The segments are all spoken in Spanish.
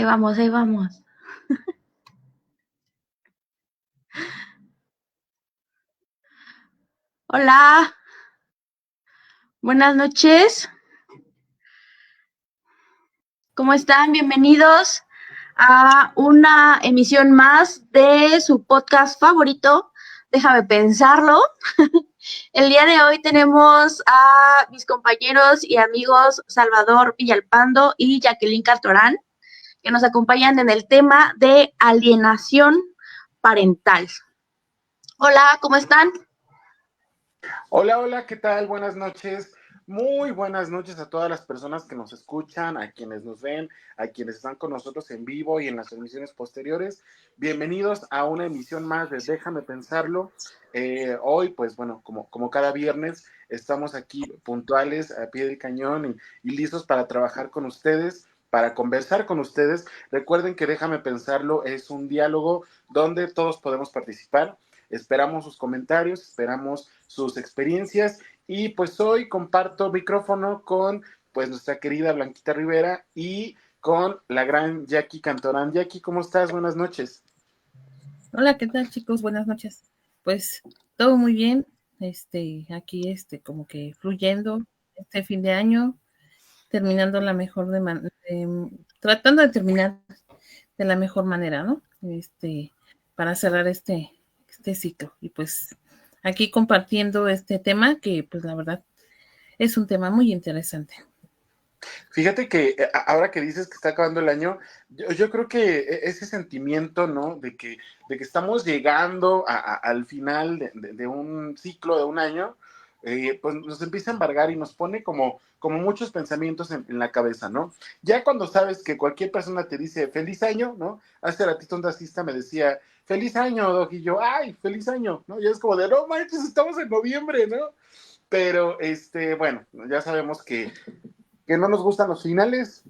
Ahí vamos, ahí vamos. Hola, buenas noches. ¿Cómo están? Bienvenidos a una emisión más de su podcast favorito. Déjame pensarlo. El día de hoy tenemos a mis compañeros y amigos Salvador Villalpando y Jacqueline Cartorán, que nos acompañan en el tema de alienación parental. Hola, ¿cómo están? Hola, hola, ¿qué tal? Buenas noches. Muy buenas noches a todas las personas que nos escuchan, a quienes nos ven, a quienes están con nosotros en vivo y en las emisiones posteriores. Bienvenidos a una emisión más de Déjame Pensarlo. Hoy, pues bueno, como cada viernes, estamos aquí puntuales, a pie del cañón y listos para trabajar con ustedes, para conversar con ustedes. Recuerden que Déjame Pensarlo es un diálogo donde todos podemos participar. Esperamos sus comentarios, esperamos sus experiencias y pues hoy comparto micrófono con pues nuestra querida Blanquita Rivera y con la gran Jackie Cantorán. Jackie, ¿cómo estás? Buenas noches. Hola, ¿qué tal, chicos? Buenas noches. Pues todo muy bien. Aquí como que fluyendo este fin de año, terminando tratando de terminar de la mejor manera, ¿no? Para cerrar este ciclo. Y pues aquí compartiendo este tema que pues la verdad es un tema muy interesante. Fíjate que ahora que dices que está acabando el año, yo creo que ese sentimiento, ¿no? De que estamos llegando al final de un ciclo, de un año, pues nos empieza a embargar y nos pone como muchos pensamientos en la cabeza, ¿no? Ya cuando sabes que cualquier persona te dice feliz año, ¿no? Hace ratito un taxista me decía, feliz año, Doc, y yo, ay, feliz año, ¿no? Y es como de, no manches, estamos en noviembre, ¿no? Pero, bueno, ya sabemos que no nos gustan los finales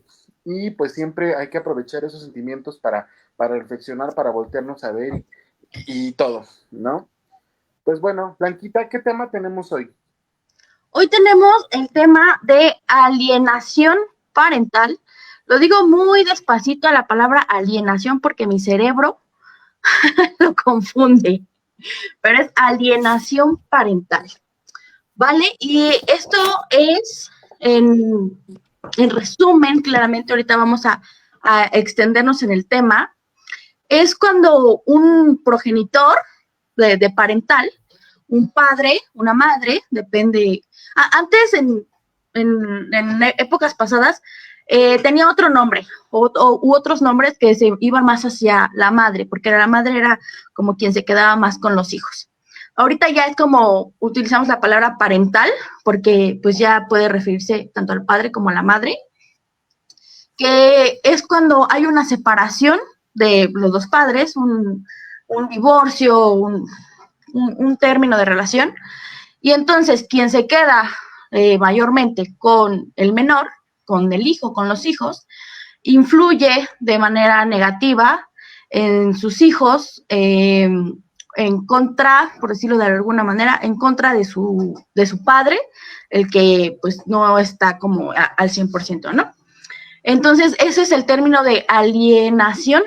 y pues siempre hay que aprovechar esos sentimientos para reflexionar, para voltearnos a ver y todo, ¿no? Pues bueno, Blanquita, ¿qué tema tenemos hoy? Hoy tenemos el tema de alienación parental. Lo digo muy despacito a la palabra alienación porque mi cerebro lo confunde, pero es alienación parental, ¿vale? Y esto es, en resumen, claramente ahorita vamos a extendernos en el tema, es cuando un progenitor de parental, un padre, una madre, depende. Antes, en épocas pasadas, tenía otro nombre u otros nombres que se iban más hacia la madre, porque la madre era como quien se quedaba más con los hijos. Ahorita ya es como utilizamos la palabra parental, porque pues ya puede referirse tanto al padre como a la madre, que es cuando hay una separación de los dos padres, un divorcio, un término de relación, y entonces quien se queda mayormente con el menor, con el hijo, con los hijos, influye de manera negativa en sus hijos, en contra, por decirlo de alguna manera, en contra de su padre, el que pues no está como al 100%, ¿no? Entonces, ese es el término de alienación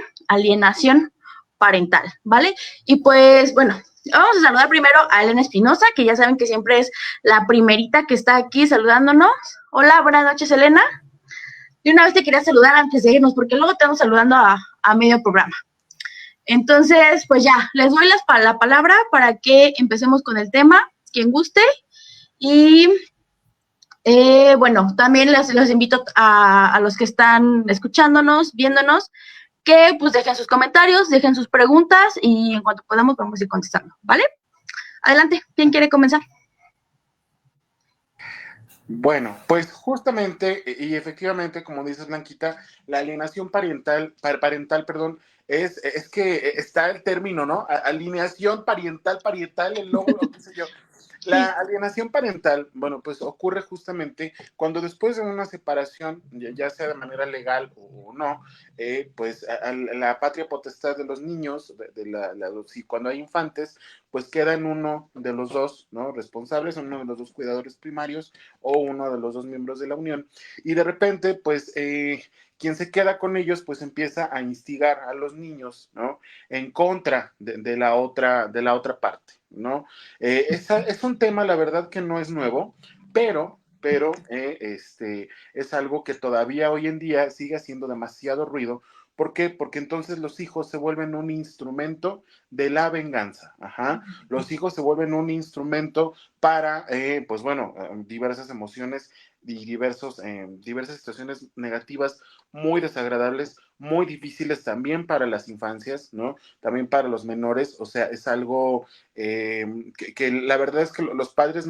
parental, ¿vale? Y pues, bueno, vamos a saludar primero a Elena Espinosa, que ya saben que siempre es la primerita que está aquí saludándonos. Hola, buenas noches, Elena. Y una vez te quería saludar antes de irnos, porque luego estamos saludando a medio programa. Entonces, pues ya, les doy la palabra para que empecemos con el tema, quien guste. Y bueno, también los invito a los que están escuchándonos, viéndonos, que pues dejen sus comentarios, dejen sus preguntas y en cuanto podamos vamos a ir contestando, ¿vale? Adelante, ¿quién quiere comenzar? Bueno, pues justamente y efectivamente, como dices Blanquita, la alienación parental, perdón, es que está el término, ¿no? Alineación parental, el logro, qué sé yo. La alienación parental, bueno, pues ocurre justamente cuando después de una separación, ya sea de manera legal o no, pues la patria potestad de los niños, cuando hay infantes, pues queda en uno de los dos, ¿no? Responsables, en uno de los dos cuidadores primarios o uno de los dos miembros de la unión. Y de repente, pues, quien se queda con ellos, pues empieza a instigar a los niños, ¿no? En contra de la otra parte, ¿no? Es un tema, la verdad, que no es nuevo, pero es algo que todavía hoy en día sigue haciendo demasiado ruido. ¿Por qué? Porque entonces los hijos se vuelven un instrumento de la venganza. Ajá. Los hijos se vuelven un instrumento para, pues bueno, diversas emociones y diversas situaciones negativas muy desagradables, muy difíciles también para las infancias, ¿no? También para los menores. O sea, es algo que la verdad es que los padres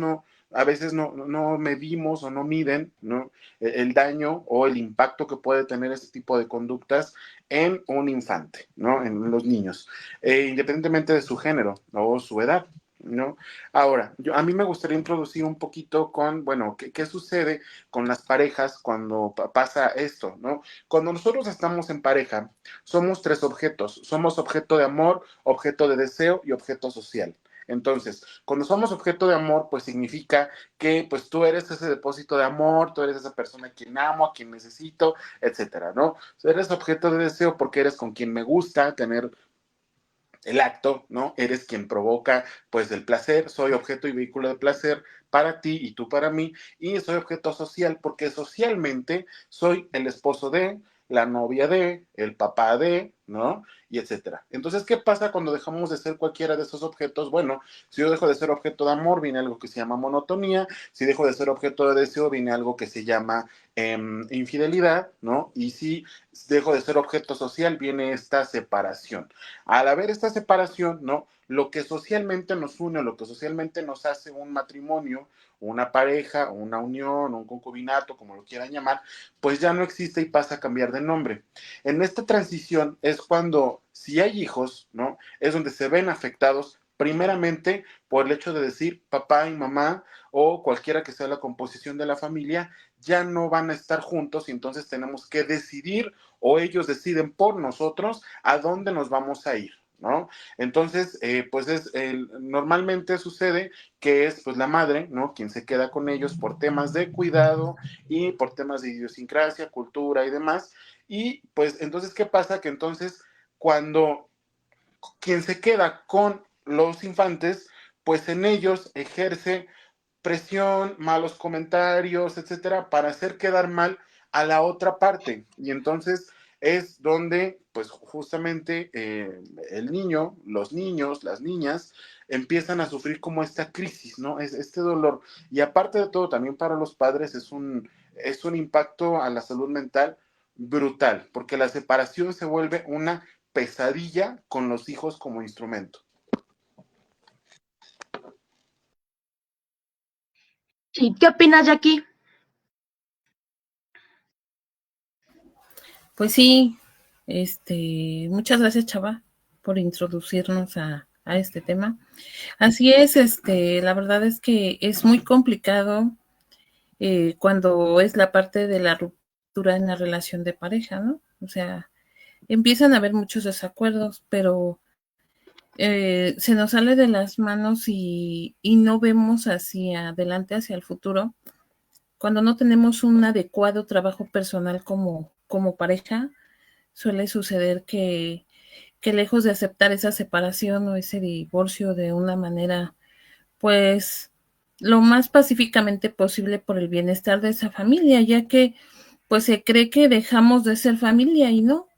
a veces no medimos o no miden, ¿no? El daño o el impacto que puede tener este tipo de conductas en un infante, ¿no? En los niños, independientemente de su género o su edad, ¿no? Ahora, a mí me gustaría introducir un poquito con, bueno, ¿qué sucede con las parejas cuando pasa esto, ¿no? Cuando nosotros estamos en pareja, somos tres objetos. Somos objeto de amor, objeto de deseo y objeto social. Entonces, cuando somos objeto de amor, pues significa que pues tú eres ese depósito de amor, tú eres esa persona a quien amo, a quien necesito, etcétera, ¿no? O sea, eres objeto de deseo porque eres con quien me gusta tener el acto, ¿no? Eres quien provoca, pues, el placer, soy objeto y vehículo de placer para ti y tú para mí, y soy objeto social porque socialmente soy el esposo de, la novia de, el papá de, ¿no? Y etcétera. Entonces, ¿qué pasa cuando dejamos de ser cualquiera de esos objetos? Bueno, si yo dejo de ser objeto de amor, viene algo que se llama monotonía, si dejo de ser objeto de deseo, viene algo que se llama infidelidad, ¿no? Y si dejo de ser objeto social, viene esta separación. Al haber esta separación, ¿no? Lo que socialmente nos une, lo que socialmente nos hace un matrimonio, una pareja, una unión, un concubinato, como lo quieran llamar, pues ya no existe y pasa a cambiar de nombre. En esta transición es cuando, si hay hijos, ¿no? Es donde se ven afectados primeramente por el hecho de decir papá y mamá o cualquiera que sea la composición de la familia, ya no van a estar juntos y entonces tenemos que decidir o ellos deciden por nosotros a dónde nos vamos a ir, ¿no? Entonces, pues normalmente sucede que es pues la madre, ¿no? Quien se queda con ellos por temas de cuidado y por temas de idiosincrasia, cultura y demás. Y pues entonces, ¿qué pasa? Que entonces cuando quien se queda con los infantes, pues en ellos ejerce presión, malos comentarios, etcétera, para hacer quedar mal a la otra parte. Y entonces es donde, pues justamente el niño, los niños, las niñas, empiezan a sufrir como esta crisis, ¿no? Es este dolor. Y aparte de todo, también para los padres es un impacto a la salud mental brutal, porque la separación se vuelve una pesadilla con los hijos como instrumento. Sí, ¿qué opinas, Jackie? Pues sí, muchas gracias, Chava, por introducirnos a este tema. Así es, la verdad es que es muy complicado cuando es la parte de la ruptura en la relación de pareja, ¿no? O sea, empiezan a haber muchos desacuerdos, pero se nos sale de las manos y no vemos hacia adelante, hacia el futuro, cuando no tenemos un adecuado trabajo personal como pareja. Suele suceder que lejos de aceptar esa separación o ese divorcio de una manera, pues, lo más pacíficamente posible por el bienestar de esa familia, ya que pues se cree que dejamos de ser familia y no,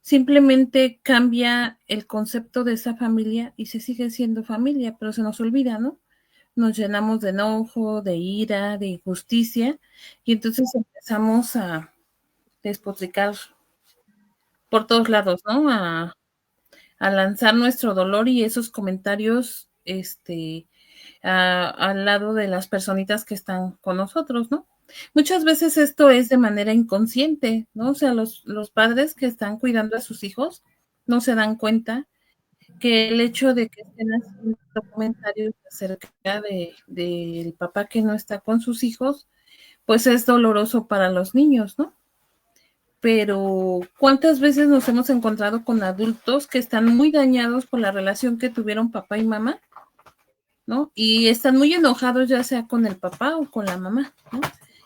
simplemente cambia el concepto de esa familia y se sigue siendo familia, pero se nos olvida, ¿no? Nos llenamos de enojo, de ira, de injusticia y entonces empezamos a despotricar por todos lados, ¿no? A lanzar nuestro dolor y esos comentarios, al lado de las personitas que están con nosotros, ¿no? Muchas veces esto es de manera inconsciente, ¿no? O sea, los padres que están cuidando a sus hijos no se dan cuenta que el hecho de que estén haciendo comentarios acerca del papá que no está con sus hijos, pues es doloroso para los niños, ¿no? Pero ¿cuántas veces nos hemos encontrado con adultos que están muy dañados por la relación que tuvieron papá y mamá, ¿no? Y están muy enojados ya sea con el papá o con la mamá, ¿no?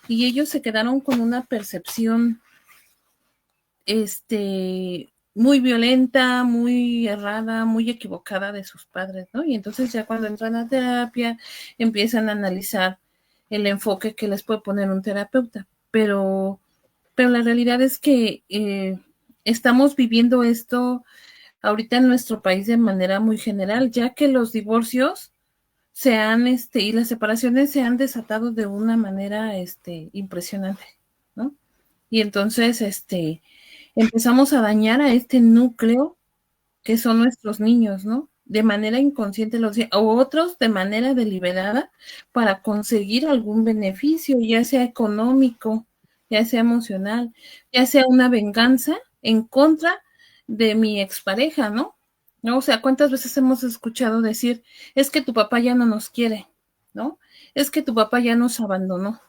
Y ellos se quedaron con una percepción, muy violenta, muy errada, muy equivocada de sus padres, ¿no? Y entonces ya cuando entran a terapia empiezan a analizar el enfoque que les puede poner un terapeuta, pero la realidad es que estamos viviendo esto ahorita en nuestro país de manera muy general, ya que los divorcios y las separaciones se han desatado de una manera impresionante, ¿no? Y entonces empezamos a dañar a este núcleo que son nuestros niños, ¿no? De manera inconsciente o otros de manera deliberada para conseguir algún beneficio, ya sea económico, ya sea emocional, ya sea una venganza en contra de mi expareja, ¿no? ¿No? O sea, ¿cuántas veces hemos escuchado decir, es que tu papá ya no nos quiere, ¿no? Es que tu papá ya nos abandonó,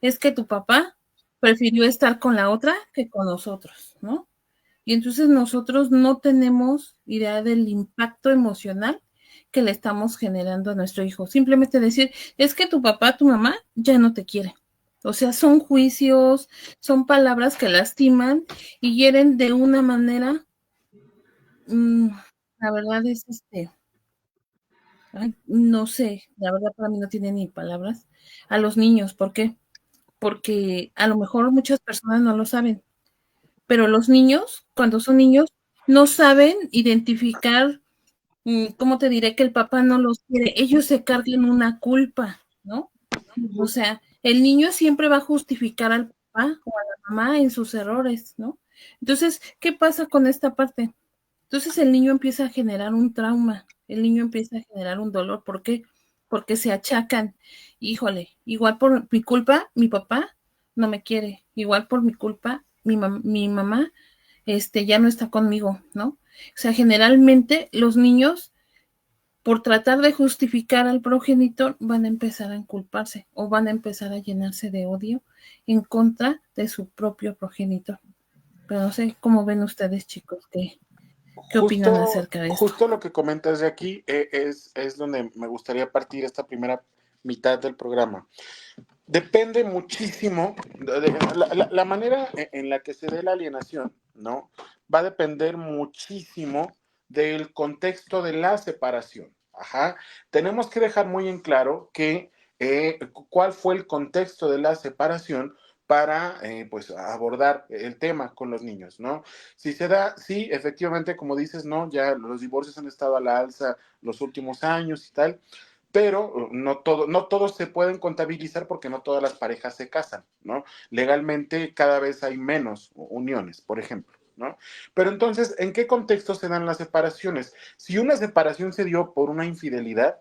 es que tu papá prefirió estar con la otra que con nosotros, ¿no? Y entonces nosotros no tenemos idea del impacto emocional que le estamos generando a nuestro hijo. Simplemente decir, es que tu papá, tu mamá ya no te quiere. O sea, son juicios, son palabras que lastiman y hieren de una manera, mmm, la verdad es ay, no sé, la verdad para mí no tiene ni palabras, a los niños. ¿Por qué? Porque a lo mejor muchas personas no lo saben, pero los niños, cuando son niños, no saben identificar, ¿cómo te diré? Que el papá no los quiere. Ellos se cargan una culpa, ¿no? O sea, el niño siempre va a justificar al papá o a la mamá en sus errores, ¿no? Entonces, ¿qué pasa con esta parte? Entonces el niño empieza a generar un trauma, el niño empieza a generar un dolor. ¿Por qué? Porque se achacan. Híjole, igual por mi culpa, mi papá no me quiere. Igual por mi culpa, mi mamá ya no está conmigo, ¿no? O sea, generalmente los niños, por tratar de justificar al progenitor, van a empezar a inculparse o van a empezar a llenarse de odio en contra de su propio progenitor. Pero no sé cómo ven ustedes, chicos, ¿qué opinan Justo, acerca de esto? justo lo que comentas de aquí es donde me gustaría partir esta primera mitad del programa. Depende muchísimo de la manera en la que se dé la alienación, ¿no? Va a depender muchísimo del contexto de la separación. Ajá. Tenemos que dejar muy en claro que cuál fue el contexto de la separación para pues abordar el tema con los niños, ¿no? Si se da, sí, efectivamente, como dices, ¿no? Ya los divorcios han estado a la alza los últimos años y tal, pero no todos se pueden contabilizar porque no todas las parejas se casan, ¿no? Legalmente cada vez hay menos uniones, por ejemplo, ¿no? Pero entonces, ¿en qué contexto se dan las separaciones? Si una separación se dio por una infidelidad,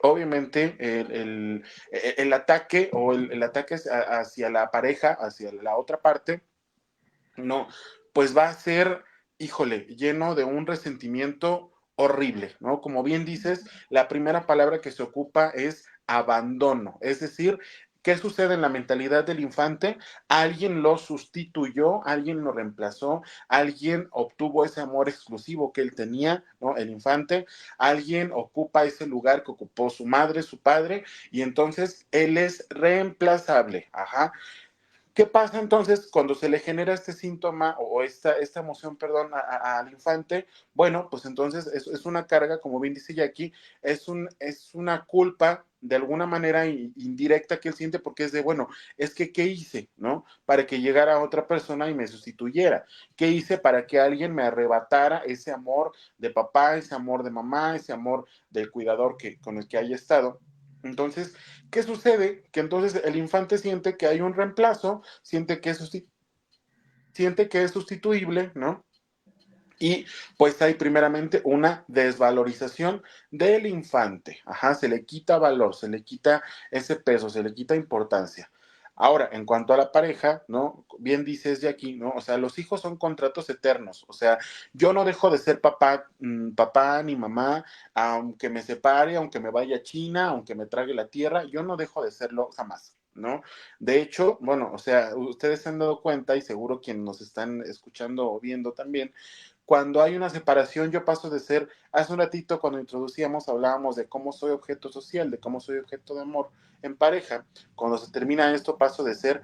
obviamente el ataque o el ataque hacia la pareja, hacia la otra parte, no, pues va a ser, híjole, lleno de un resentimiento horrible, ¿no? Como bien dices, la primera palabra que se ocupa es abandono, es decir, ¿qué sucede en la mentalidad del infante? Alguien lo sustituyó, alguien lo reemplazó, alguien obtuvo ese amor exclusivo que él tenía, ¿no? El infante, alguien ocupa ese lugar que ocupó su madre, su padre, y entonces él es reemplazable, ajá. ¿Qué pasa entonces cuando se le genera este síntoma o esta emoción, perdón, al infante? Bueno, pues entonces es una carga, como bien dice Jackie, es una culpa de alguna manera indirecta que él siente porque es de, bueno, es que ¿qué hice, no? Para que llegara otra persona y me sustituyera. ¿Qué hice para que alguien me arrebatara ese amor de papá, ese amor de mamá, ese amor del cuidador con el que haya estado? Entonces, ¿qué sucede? Que entonces el infante siente que hay un reemplazo, siente que es sustituible, ¿no? Y pues hay primeramente una desvalorización del infante. Ajá, se le quita valor, se le quita ese peso, se le quita importancia. Ahora, en cuanto a la pareja, ¿no? Bien dices de aquí, ¿no? O sea, los hijos son contratos eternos. O sea, yo no dejo de ser papá, papá ni mamá, aunque me separe, aunque me vaya a China, aunque me trague la tierra, yo no dejo de serlo jamás, ¿no? De hecho, bueno, o sea, ustedes se han dado cuenta y seguro quienes nos están escuchando o viendo también, cuando hay una separación, yo paso de ser, hace un ratito cuando introducíamos, hablábamos de cómo soy objeto social, de cómo soy objeto de amor en pareja. Cuando se termina esto, paso de ser,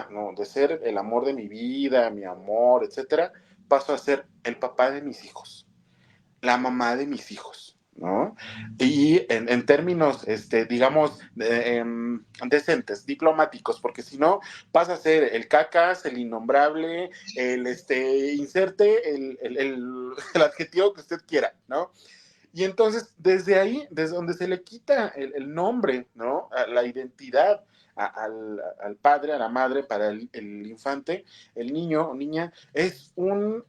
no, de ser el amor de mi vida, mi amor, etcétera, paso a ser el papá de mis hijos, la mamá de mis hijos, ¿no? Y en términos, digamos, decentes, diplomáticos, porque si no, pasa a ser el cacas, el innombrable, inserte el adjetivo que usted quiera, ¿no? Y entonces, desde ahí, desde donde se le quita el nombre, ¿no? A la identidad al padre, a la madre, para el infante, el niño o niña, es un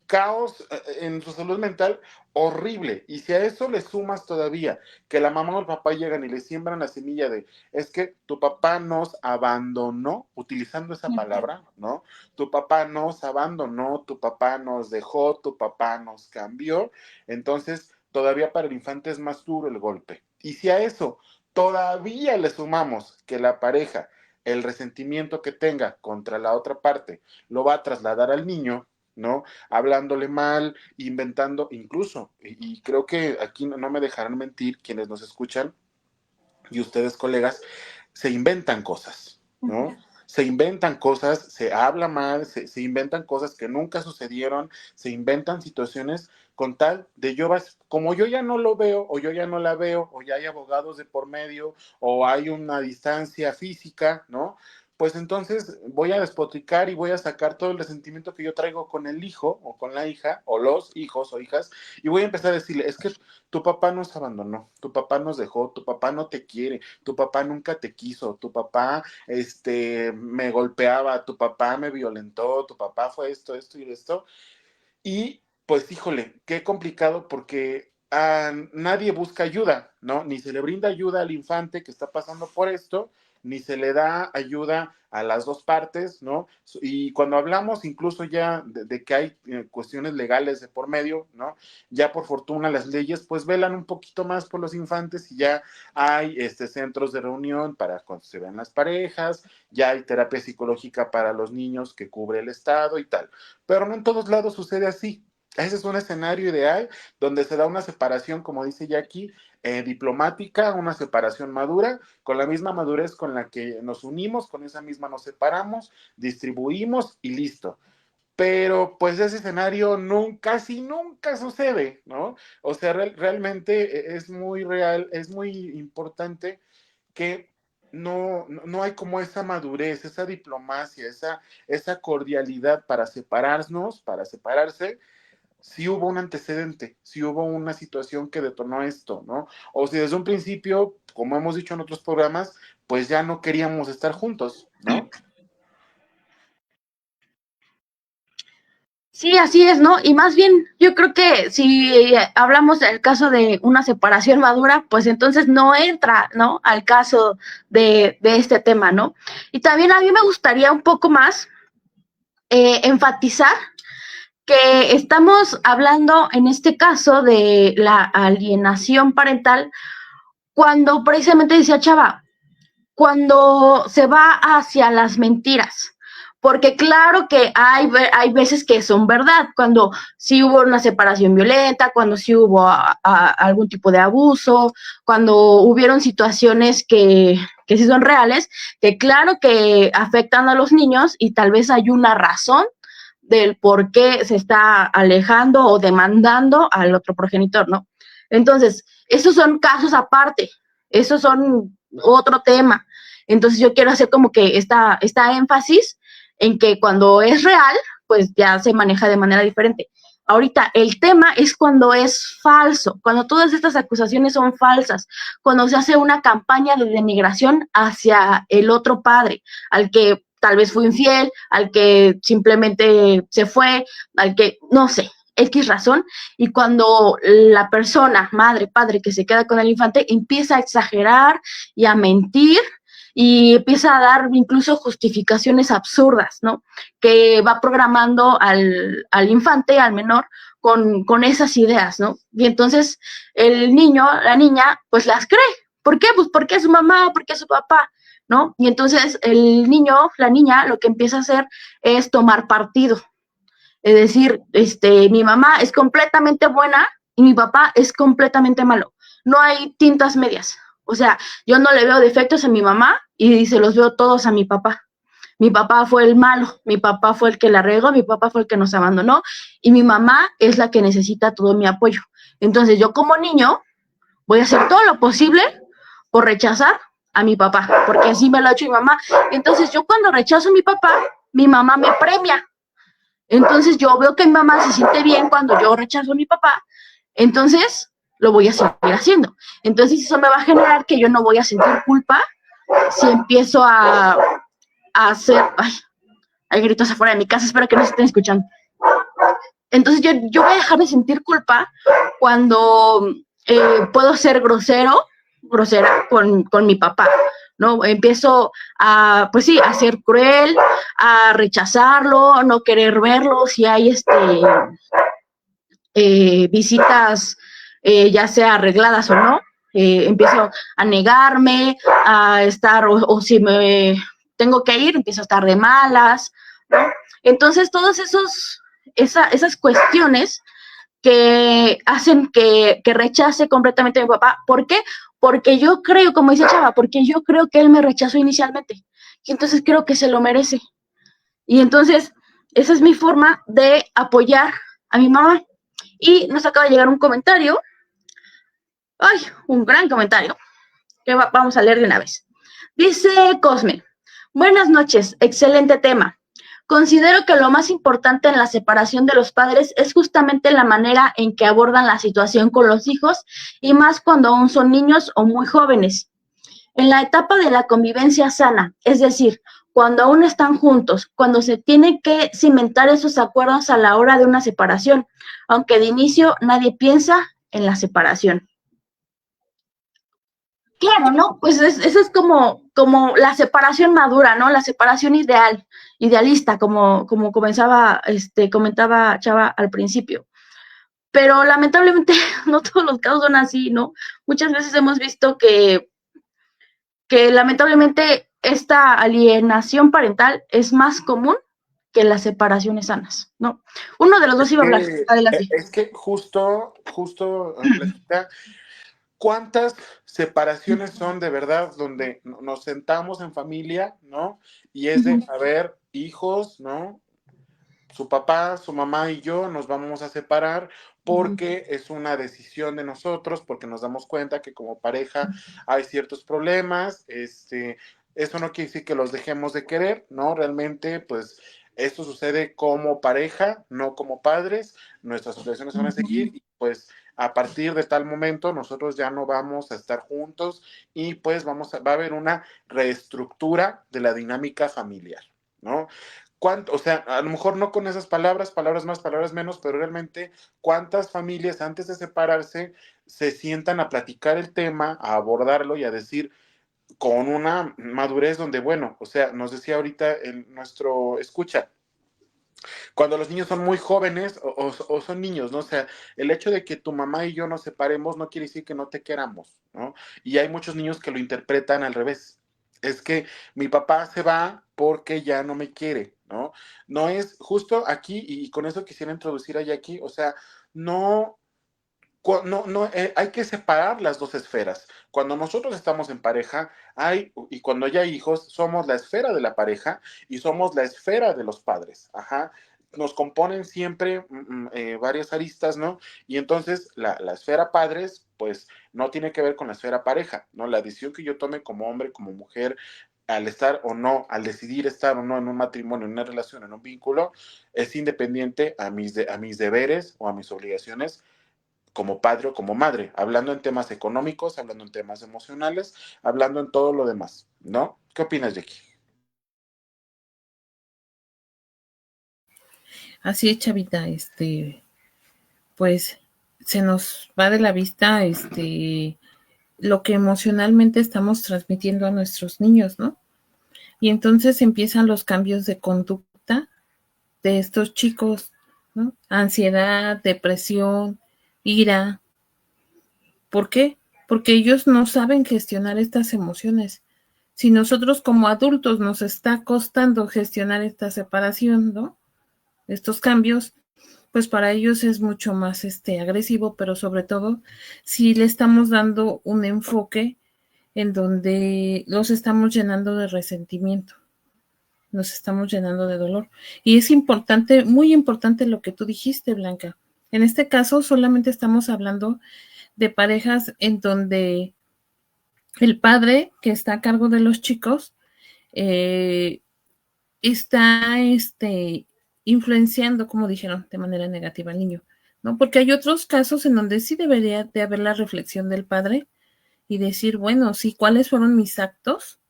caos en su salud mental horrible. Y si a eso le sumas todavía que la mamá o el papá llegan y le siembran la semilla de, es que tu papá nos abandonó, utilizando esa palabra, ¿no? Tu papá nos abandonó, tu papá nos dejó, tu papá nos cambió. Entonces, todavía para el infante es más duro el golpe. Y si a eso todavía le sumamos que la pareja, el resentimiento que tenga contra la otra parte, lo va a trasladar al niño, ¿no? Hablándole mal, inventando, incluso, y creo que aquí no me dejarán mentir quienes nos escuchan y ustedes colegas, se inventan cosas, ¿no? Se inventan cosas, se habla mal, se inventan cosas que nunca sucedieron, se inventan situaciones con tal de como yo ya no lo veo, o yo ya no la veo, o ya hay abogados de por medio, o hay una distancia física, ¿no? Pues entonces voy a despotricar y voy a sacar todo el resentimiento que yo traigo con el hijo o con la hija, o los hijos o hijas, y voy a empezar a decirle, es que tu papá nos abandonó, tu papá nos dejó, tu papá no te quiere, tu papá nunca te quiso, tu papá me golpeaba, tu papá me violentó, tu papá fue esto y esto. Y pues híjole, qué complicado porque nadie busca ayuda, ¿no? Ni se le brinda ayuda al infante que está pasando por esto, ni se le da ayuda a las dos partes, ¿no? Y cuando hablamos incluso ya de que hay cuestiones legales de por medio, ¿no? Ya por fortuna las leyes pues velan un poquito más por los infantes y ya hay centros de reunión para cuando se vean las parejas, ya hay terapia psicológica para los niños que cubre el Estado y tal. Pero no en todos lados sucede así. Ese es un escenario ideal donde se da una separación, como dice Jackie, diplomática, una separación madura, con la misma madurez con la que nos unimos, con esa misma nos separamos, distribuimos y listo. Pero pues ese escenario casi nunca sucede, ¿no? O sea, realmente es muy real, es muy importante que no hay como esa madurez, esa diplomacia, esa cordialidad para separarnos, para separarse, si hubo un antecedente, si hubo una situación que detonó esto, ¿no? O si desde un principio, como hemos dicho en otros programas, pues ya no queríamos estar juntos, ¿no? Sí, así es, ¿no? Y más bien, yo creo que si hablamos del caso de una separación madura, pues entonces no entra, ¿no? Al caso de este tema, ¿no? Y también a mí me gustaría un poco más enfatizar que estamos hablando en este caso de la alienación parental cuando precisamente decía Chava, cuando se va hacia las mentiras. Porque claro que hay veces que son verdad, cuando sí hubo una separación violenta, cuando sí hubo algún tipo de abuso, cuando hubieron situaciones que sí son reales, que claro que afectan a los niños y tal vez hay una razón del por qué se está alejando o demandando al otro progenitor, ¿no? Entonces, esos son casos aparte, esos son otro tema. Entonces yo quiero hacer como que esta énfasis en que cuando es real, pues ya se maneja de manera diferente. Ahorita el tema es cuando es falso, cuando todas estas acusaciones son falsas, cuando se hace una campaña de denigración hacia el otro padre, al que tal vez fue infiel, al que simplemente se fue, al que, no sé, X razón, y cuando la persona, madre, padre, que se queda con el infante, empieza a exagerar y a mentir, y empieza a dar incluso justificaciones absurdas, ¿no? Que va programando al infante, al menor, con esas ideas, ¿no? Y entonces el niño, la niña, pues las cree. ¿Por qué? Pues porque es su mamá, porque es su papá, ¿no? Y entonces el niño, la niña, lo que empieza a hacer es tomar partido. Es decir, mi mamá es completamente buena y mi papá es completamente malo. No hay tintas medias. O sea, yo no le veo defectos a mi mamá y se los veo todos a mi papá. Mi papá fue el malo, mi papá fue el que la regó, mi papá fue el que nos abandonó y mi mamá es la que necesita todo mi apoyo. Entonces yo como niño voy a hacer todo lo posible por rechazar a mi papá, porque así me lo ha hecho mi mamá. Entonces yo cuando rechazo a mi papá, mi mamá me premia. Entonces yo veo que mi mamá se siente bien cuando yo rechazo a mi papá, entonces lo voy a seguir haciendo. Entonces eso me va a generar que yo no voy a sentir culpa si empiezo a hacer... Ay, hay gritos afuera de mi casa, espero que no se estén escuchando. Entonces yo voy a dejar de sentir culpa cuando puedo ser grosera con mi papá, ¿no? Empiezo a, pues sí, a ser cruel, a rechazarlo, no querer verlo, si hay visitas, ya sea arregladas o no, empiezo a negarme, a estar, o si me tengo que ir, empiezo a estar de malas, ¿no? Entonces, todos esas cuestiones que hacen que rechace completamente a mi papá. ¿Por qué? Porque yo creo, como dice Chava, porque yo creo que él me rechazó inicialmente. Y entonces creo que se lo merece. Y entonces, esa es mi forma de apoyar a mi mamá. Y nos acaba de llegar un comentario. ¡Ay! Un gran comentario que vamos a leer de una vez. Dice Cosme, buenas noches, excelente tema. Considero que lo más importante en la separación de los padres es justamente la manera en que abordan la situación con los hijos y más cuando aún son niños o muy jóvenes. En la etapa de la convivencia sana, es decir, cuando aún están juntos, cuando se tienen que cimentar esos acuerdos a la hora de una separación, aunque de inicio nadie piensa en la separación. Claro, ¿no? Pues eso es como la separación madura, ¿no? La separación idealista, como comentaba Chava al principio. Pero lamentablemente no todos los casos son así, ¿no? Muchas veces hemos visto que lamentablemente esta alienación parental es más común que las separaciones sanas, ¿no? Uno de los dos iba a hablar, adelante. Es que justo, Blanquita, ¿cuántas separaciones son de verdad donde nos sentamos en familia, ¿no? Y es de, a ver, hijos, ¿no? Su papá, su mamá y yo nos vamos a separar porque es una decisión de nosotros, porque nos damos cuenta que como pareja hay ciertos problemas, eso no quiere decir que los dejemos de querer, ¿no? Realmente, pues, esto sucede como pareja, no como padres, nuestras relaciones van a seguir y pues a partir de tal momento nosotros ya no vamos a estar juntos y pues va a haber una reestructura de la dinámica familiar, ¿no? O sea, a lo mejor no con esas palabras más, palabras menos, pero realmente cuántas familias antes de separarse se sientan a platicar el tema, a abordarlo y a decir con una madurez donde, bueno, o sea, nos decía ahorita en nuestro escucha, cuando los niños son muy jóvenes o son niños, ¿no? O sea, el hecho de que tu mamá y yo nos separemos no quiere decir que no te queramos, ¿no? Y hay muchos niños que lo interpretan al revés. Es que mi papá se va porque ya no me quiere, ¿no? No es justo aquí, y con eso quisiera introducir a Jackie, o sea, no, hay que separar las dos esferas. Cuando nosotros estamos en pareja, y cuando ya hay hijos, somos la esfera de la pareja y somos la esfera de los padres. Ajá. Nos componen siempre varias aristas, ¿no? Y entonces la esfera padres, pues no tiene que ver con la esfera pareja, ¿no? La decisión que yo tome como hombre, como mujer, al estar o no, al decidir estar o no en un matrimonio, en una relación, en un vínculo, es independiente a mis deberes o a mis obligaciones como padre o como madre, hablando en temas económicos, hablando en temas emocionales, hablando en todo lo demás, ¿no? ¿Qué opinas, Jackie? Así es, Chavita, pues se nos va de la vista, lo que emocionalmente estamos transmitiendo a nuestros niños, ¿no? Y entonces empiezan los cambios de conducta de estos chicos, ¿no? Ansiedad, depresión, ira. ¿Por qué? Porque ellos no saben gestionar estas emociones. Si nosotros como adultos nos está costando gestionar esta separación, ¿no? Estos cambios, pues para ellos es mucho más agresivo, pero sobre todo si le estamos dando un enfoque en donde los estamos llenando de resentimiento, nos estamos llenando de dolor. Y es importante, muy importante lo que tú dijiste, Blanca. En este caso solamente estamos hablando de parejas en donde el padre que está a cargo de los chicos eh, está influenciando, como dijeron, de manera negativa al niño, ¿no? Porque hay otros casos en donde sí debería de haber la reflexión del padre y decir, bueno, sí, ¿cuáles fueron mis actos?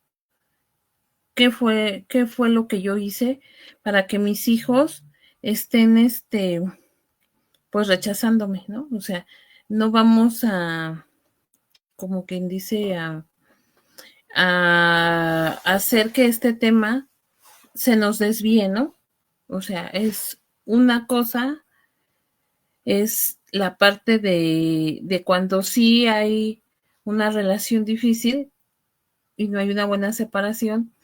Qué fue lo que yo hice para que mis hijos estén, pues rechazándome, ¿no? O sea, no vamos a, como quien dice, a hacer que este tema se nos desvíe, ¿no? O sea, es una cosa, es la parte de cuando sí hay una relación difícil y no hay una buena separación,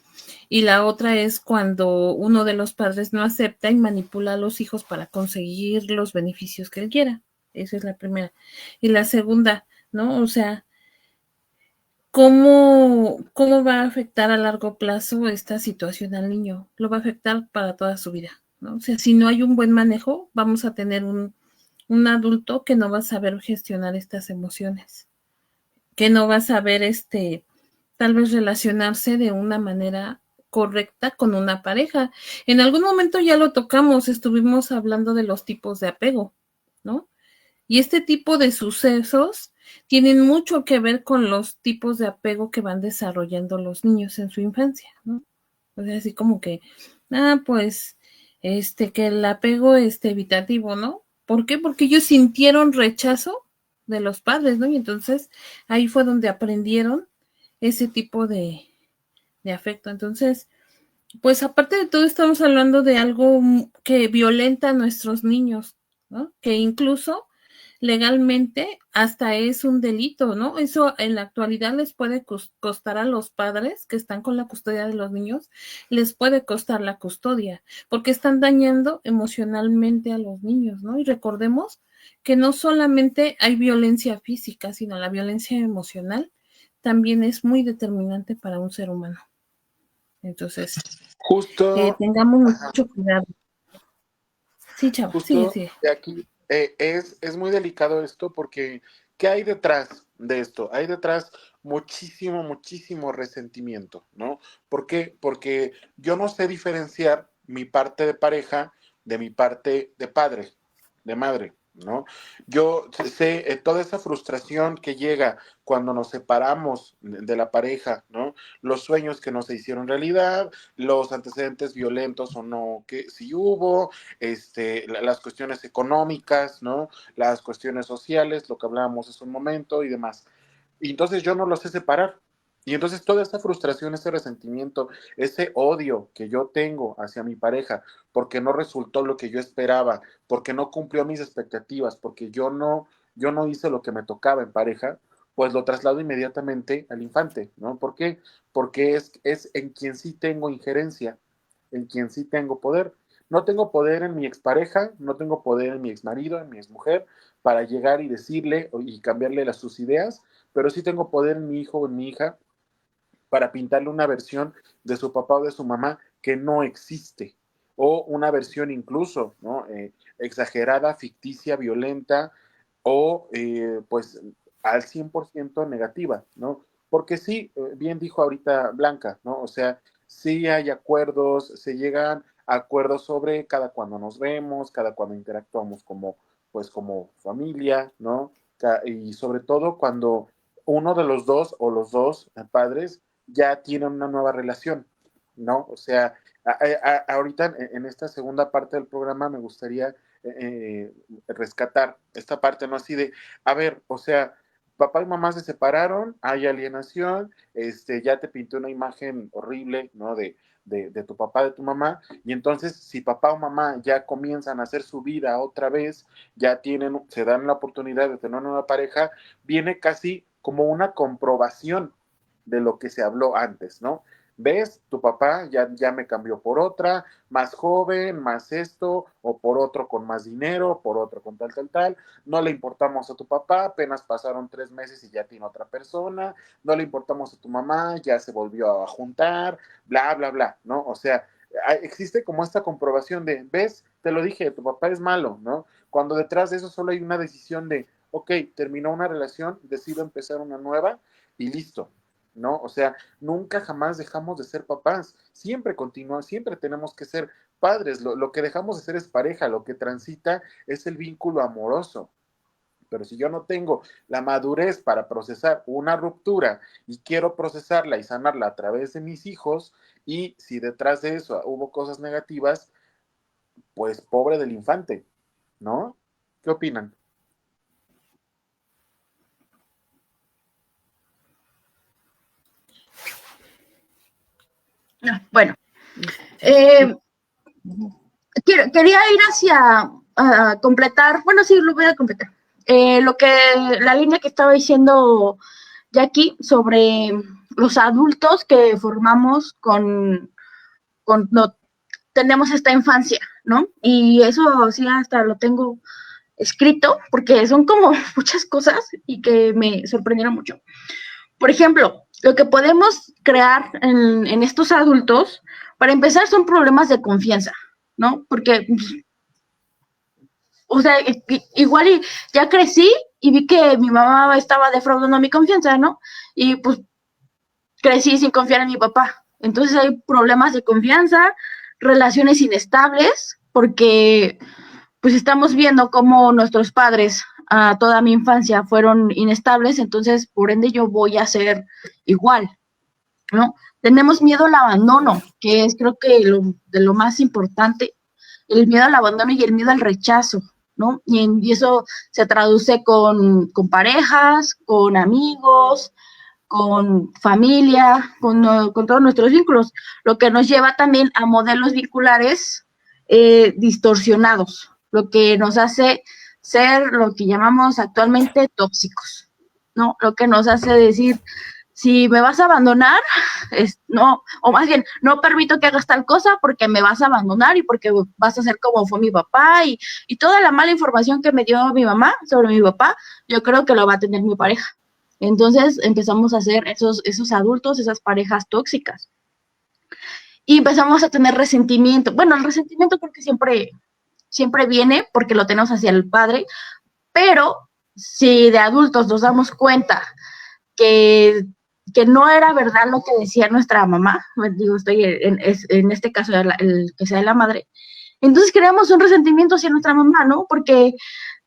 y la otra es cuando uno de los padres no acepta y manipula a los hijos para conseguir los beneficios que él quiera. Esa es la primera. Y la segunda, ¿no? O sea, ¿cómo va a afectar a largo plazo esta situación al niño? Lo va a afectar para toda su vida, ¿no? O sea, si no hay un buen manejo, vamos a tener un adulto que no va a saber gestionar estas emociones, que no va a saber, tal vez relacionarse de una manera correcta con una pareja. En algún momento ya lo tocamos, estuvimos hablando de los tipos de apego, ¿no? Y este tipo de sucesos tienen mucho que ver con los tipos de apego que van desarrollando los niños en su infancia, ¿no? O sea, así como que, pues, que el apego evitativo, ¿no? ¿Por qué? Porque ellos sintieron rechazo de los padres, ¿no? Y entonces ahí fue donde aprendieron ese tipo de afecto. Entonces, pues aparte de todo, estamos hablando de algo que violenta a nuestros niños, ¿no? Que incluso legalmente hasta es un delito, ¿no? Eso en la actualidad les puede costar a los padres que están con la custodia de los niños, les puede costar la custodia, porque están dañando emocionalmente a los niños, ¿no? Y recordemos que no solamente hay violencia física, sino la violencia emocional también es muy determinante para un ser humano. Entonces, Justo, tengamos ajá, mucho cuidado. Sí, chavo, sigue, justo sigue. de aquí es muy delicado esto porque ¿qué hay detrás de esto? Hay detrás muchísimo, muchísimo resentimiento, ¿no? ¿Por qué? Porque yo no sé diferenciar mi parte de pareja de mi parte de padre, de madre, ¿no? Yo sé toda esa frustración que llega cuando nos separamos de la pareja, ¿no? Los sueños que no se hicieron realidad, los antecedentes violentos o no que sí hubo, las cuestiones económicas, ¿no? Las cuestiones sociales, lo que hablábamos hace un momento y demás. Y entonces yo no lo sé separar. Y entonces toda esa frustración, ese resentimiento, ese odio que yo tengo hacia mi pareja, porque no resultó lo que yo esperaba, porque no cumplió mis expectativas, porque yo no hice lo que me tocaba en pareja, pues lo traslado inmediatamente al infante, ¿no? ¿Por qué? Porque es en quien sí tengo injerencia, en quien sí tengo poder. No tengo poder en mi expareja, no tengo poder en mi exmarido, en mi exmujer, para llegar y decirle y cambiarle sus ideas, pero sí tengo poder en mi hijo o en mi hija para pintarle una versión de su papá o de su mamá que no existe, o una versión incluso, ¿no? Exagerada, ficticia, violenta, o pues al 100% negativa, ¿no? Porque sí, bien dijo ahorita Blanca, ¿no? O sea, sí hay acuerdos, se llegan a acuerdos sobre cada cuando nos vemos, cada cuando interactuamos como, pues como familia, ¿no? Y sobre todo cuando uno de los dos o los dos padres ya tienen una nueva relación, ¿no? O sea, ahorita en esta segunda parte del programa me gustaría rescatar esta parte, ¿no? Así de, a ver, o sea, papá y mamá se separaron, hay alienación, ya te pinté una imagen horrible, ¿no? De tu papá, de tu mamá, y entonces si papá o mamá ya comienzan a hacer su vida otra vez, ya se dan la oportunidad de tener una pareja, viene casi como una comprobación de lo que se habló antes, ¿no? ¿Ves? Tu papá ya me cambió por otra, más joven, más esto, o por otro con más dinero, por otro con tal, no le importamos a tu papá, apenas pasaron 3 meses y ya tiene otra persona, no le importamos a tu mamá, ya se volvió a juntar, bla, bla, bla, ¿no? O sea, existe como esta comprobación de, ¿ves? Te lo dije, tu papá es malo, ¿no? Cuando detrás de eso solo hay una decisión de, ok, terminó una relación, decido empezar una nueva y listo, ¿no? O sea, nunca jamás dejamos de ser papás, siempre continúa, siempre tenemos que ser padres, lo que dejamos de ser es pareja, lo que transita es el vínculo amoroso. Pero si yo no tengo la madurez para procesar una ruptura y quiero procesarla y sanarla a través de mis hijos, y si detrás de eso hubo cosas negativas, pues pobre del infante, ¿no? ¿Qué opinan? No, bueno, quería ir hacia completar, bueno, sí, lo voy a completar. La línea que estaba diciendo Jackie sobre los adultos que formamos no, tenemos esta infancia, ¿no? Y eso sí hasta lo tengo escrito, porque son como muchas cosas y que me sorprendieron mucho. Por ejemplo, lo que podemos crear en estos adultos, para empezar, son problemas de confianza, ¿no? Porque, o sea, igual ya crecí y vi que mi mamá estaba defraudando mi confianza, ¿no? Y pues crecí sin confiar en mi papá. Entonces hay problemas de confianza, relaciones inestables, porque pues estamos viendo cómo nuestros padres a toda mi infancia fueron inestables, entonces por ende yo voy a ser igual, ¿no? Tenemos miedo al abandono, que es creo que de lo más importante, el miedo al abandono y el miedo al rechazo, ¿no? Y eso se traduce con parejas, con amigos, con familia, con todos nuestros vínculos, lo que nos lleva también a modelos vinculares distorsionados, lo que nos hace ser lo que llamamos actualmente tóxicos, ¿no? Lo que nos hace decir, si me vas a abandonar, no, o más bien, no permito que hagas tal cosa porque me vas a abandonar y porque vas a ser como fue mi papá y toda la mala información que me dio mi mamá sobre mi papá, yo creo que lo va a tener mi pareja. Entonces empezamos a hacer esos adultos, esas parejas tóxicas. Y empezamos a tener resentimiento. Bueno, el resentimiento creo que siempre viene porque lo tenemos hacia el padre, pero si de adultos nos damos cuenta que no era verdad lo que decía nuestra mamá, digo, estoy en este caso el que sea la madre, entonces creamos un resentimiento hacia nuestra mamá, ¿no? Porque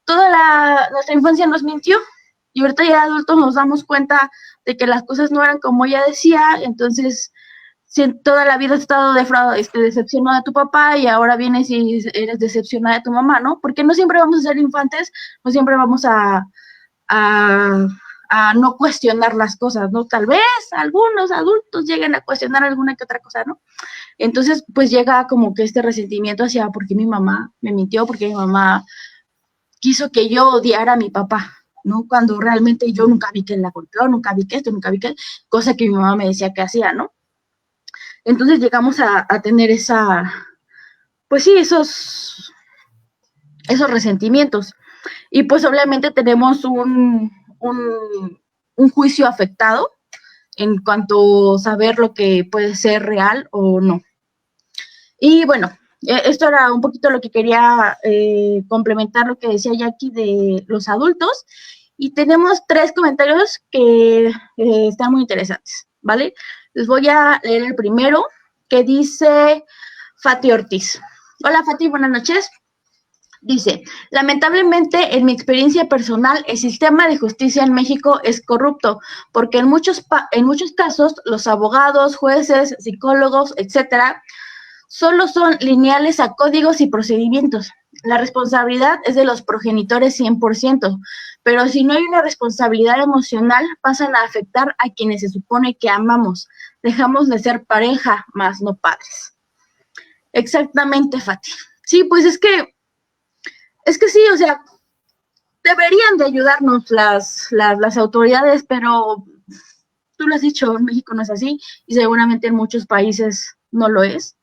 nuestra infancia nos mintió y ahorita ya adultos nos damos cuenta de que las cosas no eran como ella decía, entonces si toda la vida has estado decepcionada de tu papá y ahora vienes y eres decepcionada de tu mamá, ¿no? Porque no siempre vamos a ser infantes, no siempre vamos a no cuestionar las cosas, ¿no? Tal vez algunos adultos lleguen a cuestionar alguna que otra cosa, ¿no? Entonces, pues llega como que este resentimiento hacia por qué mi mamá me mintió, porque mi mamá quiso que yo odiara a mi papá, ¿no? Cuando realmente yo nunca vi que él la golpeó, nunca vi que esto, nunca vi que, cosa que mi mamá me decía que hacía, ¿no? Entonces llegamos a tener pues sí, esos resentimientos. Y pues obviamente tenemos un juicio afectado en cuanto a saber lo que puede ser real o no. Y bueno, esto era un poquito lo que quería complementar lo que decía Jackie de los adultos. Y tenemos 3 comentarios que están muy interesantes, ¿vale? Les voy a leer el primero, que dice Fati Ortiz. Hola Fati, buenas noches. Dice, lamentablemente, en mi experiencia personal, el sistema de justicia en México es corrupto, porque en muchos casos los abogados, jueces, psicólogos, etcétera, solo son lineales a códigos y procedimientos. La responsabilidad es de los progenitores 100%, pero si no hay una responsabilidad emocional, pasan a afectar a quienes se supone que amamos. Dejamos de ser pareja, más no padres. Exactamente, Fati. Sí, pues es que sí, o sea, deberían de ayudarnos las autoridades, pero tú lo has dicho, en México no es así y seguramente en muchos países no lo es.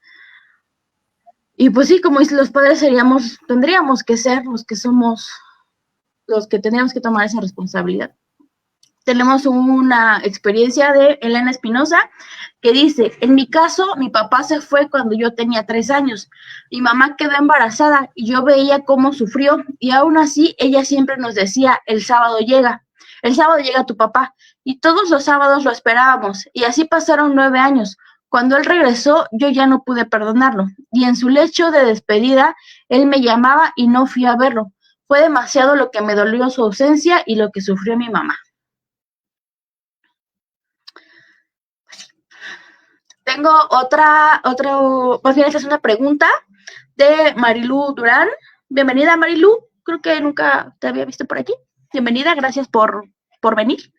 Y pues sí, como los padres tendríamos que ser los que somos, los que tendríamos que tomar esa responsabilidad. Tenemos una experiencia de Elena Espinosa que dice, en mi caso, mi papá se fue cuando yo tenía 3 años. Mi mamá quedó embarazada y yo veía cómo sufrió y aún así ella siempre nos decía, el sábado llega tu papá. Y todos los sábados lo esperábamos y así pasaron 9 años. Cuando él regresó, yo ya no pude perdonarlo y en su lecho de despedida, él me llamaba y no fui a verlo. Fue demasiado lo que me dolió su ausencia y lo que sufrió mi mamá. Tengo más bien esta es una pregunta de Marilú Durán. Bienvenida, Marilú. Creo que nunca te había visto por aquí. Bienvenida, gracias por venir.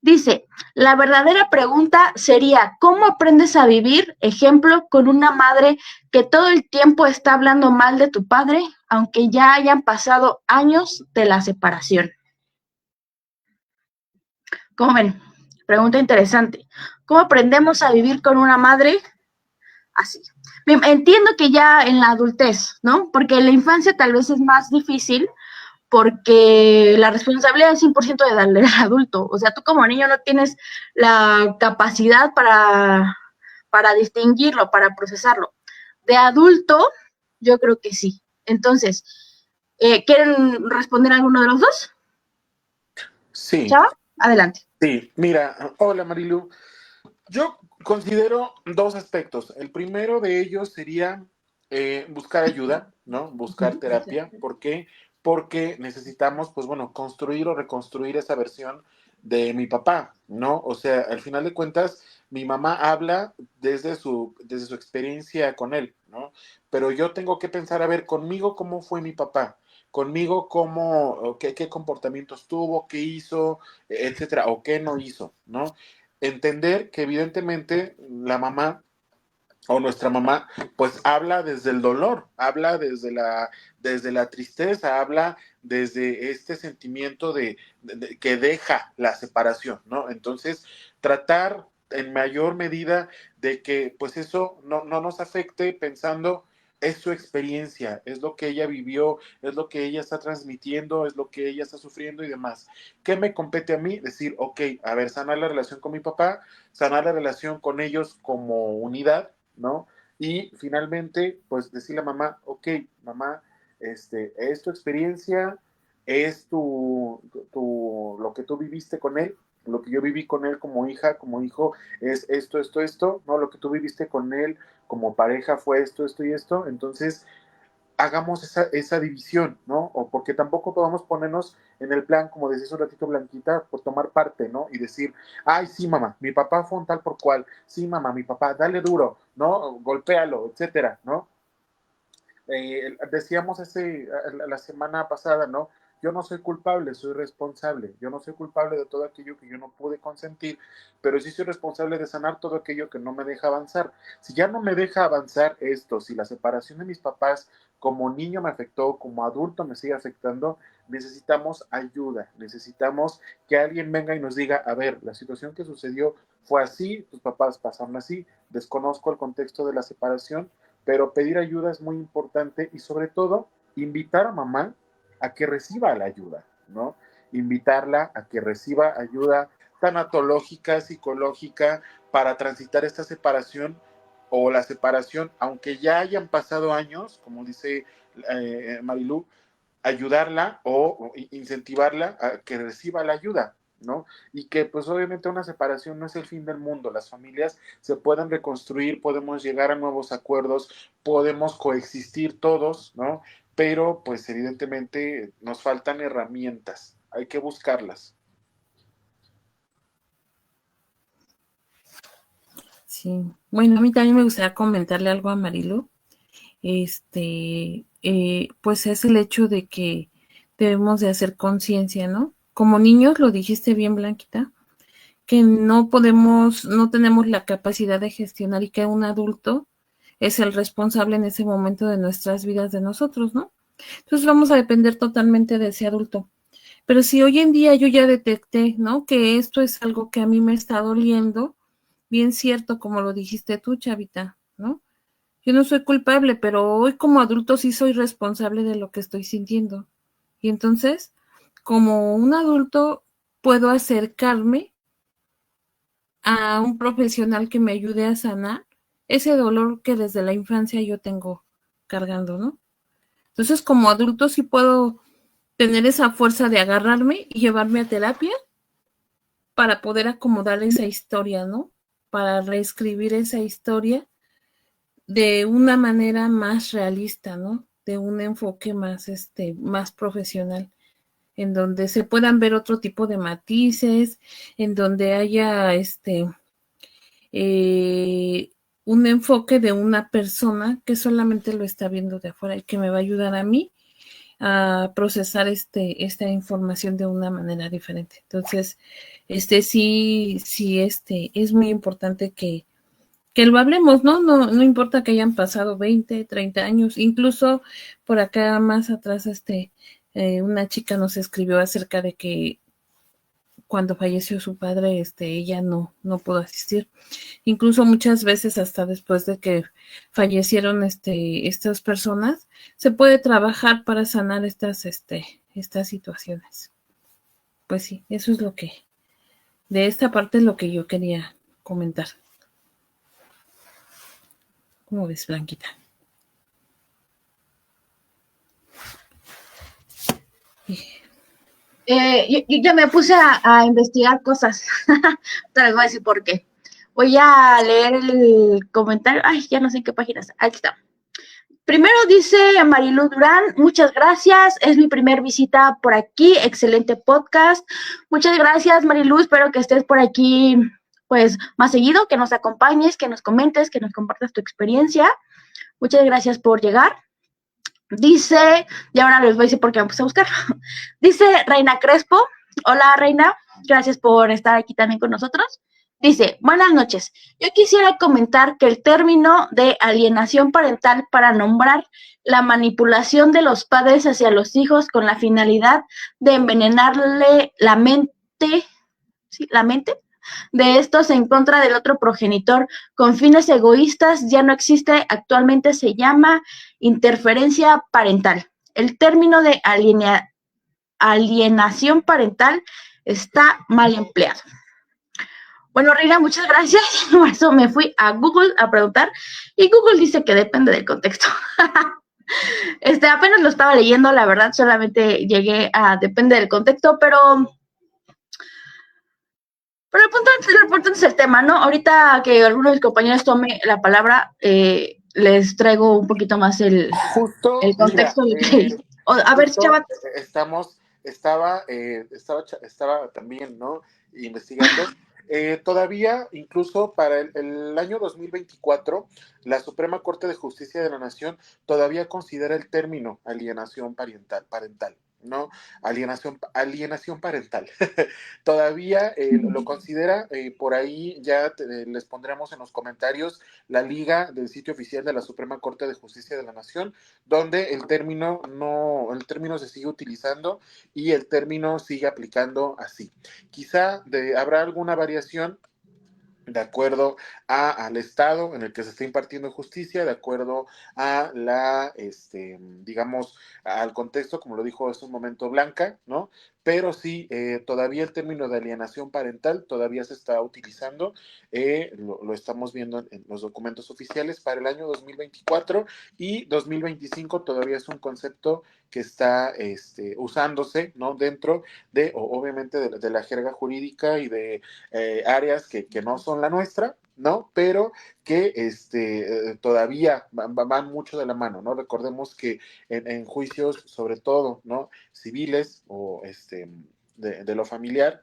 Dice, la verdadera pregunta sería, ¿cómo aprendes a vivir, ejemplo, con una madre que todo el tiempo está hablando mal de tu padre, aunque ya hayan pasado años de la separación? ¿Cómo ven? Pregunta interesante. ¿Cómo aprendemos a vivir con una madre así? Entiendo que ya en la adultez, ¿no? Porque en la infancia tal vez es más difícil porque la responsabilidad es 100% de darle al adulto. O sea, tú como niño no tienes la capacidad para distinguirlo, para procesarlo. De adulto, yo creo que sí. Entonces, ¿quieren responder a alguno de los dos? Sí. Chava, adelante. Sí, mira, hola Marilu. Yo considero dos aspectos. El primero de ellos sería buscar ayuda, ¿no? Buscar terapia. ¿Por qué? Porque necesitamos, pues bueno, construir o reconstruir esa versión de mi papá, ¿no? O sea, al final de cuentas, mi mamá habla desde su experiencia con él, ¿no? Pero yo tengo que pensar, a ver, conmigo, ¿cómo fue mi papá? Conmigo, qué comportamientos tuvo, qué hizo, etcétera, o qué no hizo, ¿no? Entender que evidentemente la mamá o nuestra mamá, pues habla desde el dolor, habla desde la tristeza, habla desde este sentimiento que deja la separación, ¿no? Entonces, tratar en mayor medida de que pues eso no nos afecte pensando es su experiencia, es lo que ella vivió, es lo que ella está transmitiendo, es lo que ella está sufriendo y demás. ¿Qué me compete a mí? Decir, ok, a ver, sanar la relación con mi papá, sanar la relación con ellos como unidad, ¿no? Y finalmente, pues decirle a mamá, ok, mamá, es tu experiencia, es lo que tú viviste con él, lo que yo viví con él como hija, como hijo, es esto, ¿no? Lo que tú viviste con él como pareja fue esto y esto, entonces hagamos esa división, ¿no? O porque tampoco podamos ponernos en el plan, como decías un ratito, Blanquita, por tomar parte, ¿no? Y decir, ay, sí, mamá, mi papá fue un tal por cual, sí, mamá, mi papá, dale duro, ¿no? Golpéalo, etcétera, ¿no? Decíamos la semana pasada, ¿no? Yo no soy culpable, soy responsable. Yo no soy culpable de todo aquello que yo no pude consentir, pero sí soy responsable de sanar todo aquello que no me deja avanzar. Si ya no me deja avanzar esto, si la separación de mis papás como niño me afectó, como adulto me sigue afectando, necesitamos ayuda, necesitamos que alguien venga y nos diga, a ver, la situación que sucedió fue así, tus papás pasaron así, desconozco el contexto de la separación, pero pedir ayuda es muy importante y sobre todo invitar a mamá a que reciba la ayuda, ¿no? Invitarla a que reciba ayuda tanatológica, psicológica, para transitar esta separación o la separación, aunque ya hayan pasado años, como dice Marilú, ayudarla o incentivarla a que reciba la ayuda, ¿no? Y que pues obviamente una separación no es el fin del mundo, las familias se pueden reconstruir, podemos llegar a nuevos acuerdos, podemos coexistir todos, ¿no? Pero pues evidentemente nos faltan herramientas, hay que buscarlas. Sí, bueno, a mí también me gustaría comentarle algo a Marilu. pues es el hecho de que debemos de hacer conciencia, ¿no? Como niños, lo dijiste bien, Blanquita, que no tenemos la capacidad de gestionar y que un adulto es el responsable en ese momento de nuestras vidas de nosotros, ¿no? Entonces vamos a depender totalmente de ese adulto. Pero si hoy en día yo ya detecté, ¿no? Que esto es algo que a mí me está doliendo, bien cierto, como lo dijiste tú, Chavita, ¿no? Yo no soy culpable, pero hoy como adulto sí soy responsable de lo que estoy sintiendo. Y entonces, como un adulto, puedo acercarme a un profesional que me ayude a sanar ese dolor que desde la infancia yo tengo cargando, ¿no? Entonces, como adulto sí puedo tener esa fuerza de agarrarme y llevarme a terapia para poder acomodar esa historia, ¿no? Para reescribir esa historia de una manera más realista, ¿no? De un enfoque más profesional, en donde se puedan ver otro tipo de matices, en donde haya eh, un enfoque de una persona que solamente lo está viendo de afuera y que me va a ayudar a mí a procesar esta información de una manera diferente. Entonces, sí, es muy importante que lo hablemos, ¿no? No importa que hayan pasado 20, 30 años, incluso por acá más atrás, una chica nos escribió acerca de que cuando falleció su padre, ella no pudo asistir. Incluso muchas veces hasta después de que fallecieron, estas personas, se puede trabajar para sanar estas situaciones. Pues sí, eso es de esta parte es lo que yo quería comentar. ¿Cómo ves, Blanquita? Yo ya me puse a investigar cosas. Te les voy a decir por qué. Voy a leer el comentario. Ay, ya no sé en qué páginas. Aquí está. Primero dice Marilu Durán, muchas gracias, es mi primer visita por aquí, excelente podcast. Muchas gracias, Marilu, espero que estés por aquí pues más seguido, que nos acompañes, que nos comentes, que nos compartas tu experiencia. Muchas gracias por llegar. Dice, y ahora les voy a decir por qué me puse a buscar. Dice Reina Crespo, hola Reina, gracias por estar aquí también con nosotros. Dice, buenas noches, yo quisiera comentar que el término de alienación parental para nombrar la manipulación de los padres hacia los hijos con la finalidad de envenenarle la mente de estos en contra del otro progenitor con fines egoístas ya no existe, actualmente se llama interferencia parental. El término de alienación parental está mal empleado. Bueno, Reina, muchas gracias. Por eso me fui a Google a preguntar y Google dice que depende del contexto. Apenas lo estaba leyendo, la verdad, solamente llegué a depende del contexto, pero el punto es el tema, ¿no? Ahorita que algunos de mis compañeros tome la palabra, les traigo un poquito más el Mira, contexto. A ver, justo Chava. estaba también, ¿no? Investigando. Todavía, incluso para el año 2024, la Suprema Corte de Justicia de la Nación todavía considera el término alienación parental, ¿no? Alienación parental. Todavía lo considera, por ahí ya les pondremos en los comentarios la liga del sitio oficial de la Suprema Corte de Justicia de la Nación, donde el término se sigue utilizando y el término sigue aplicando así. Quizá habrá alguna variación de acuerdo al estado en el que se está impartiendo justicia, de acuerdo a digamos, al contexto, como lo dijo hace un momento Blanca, ¿no? Pero sí, todavía el término de alienación parental todavía se está utilizando, lo estamos viendo en los documentos oficiales para el año 2024 y 2025 todavía es un concepto que está usándose, ¿no? Dentro obviamente, de la jerga jurídica y de áreas que no son la nuestra, ¿no? Pero que todavía van mucho de la mano, ¿no? Recordemos que en juicios, sobre todo, ¿no? Civiles o de lo familiar,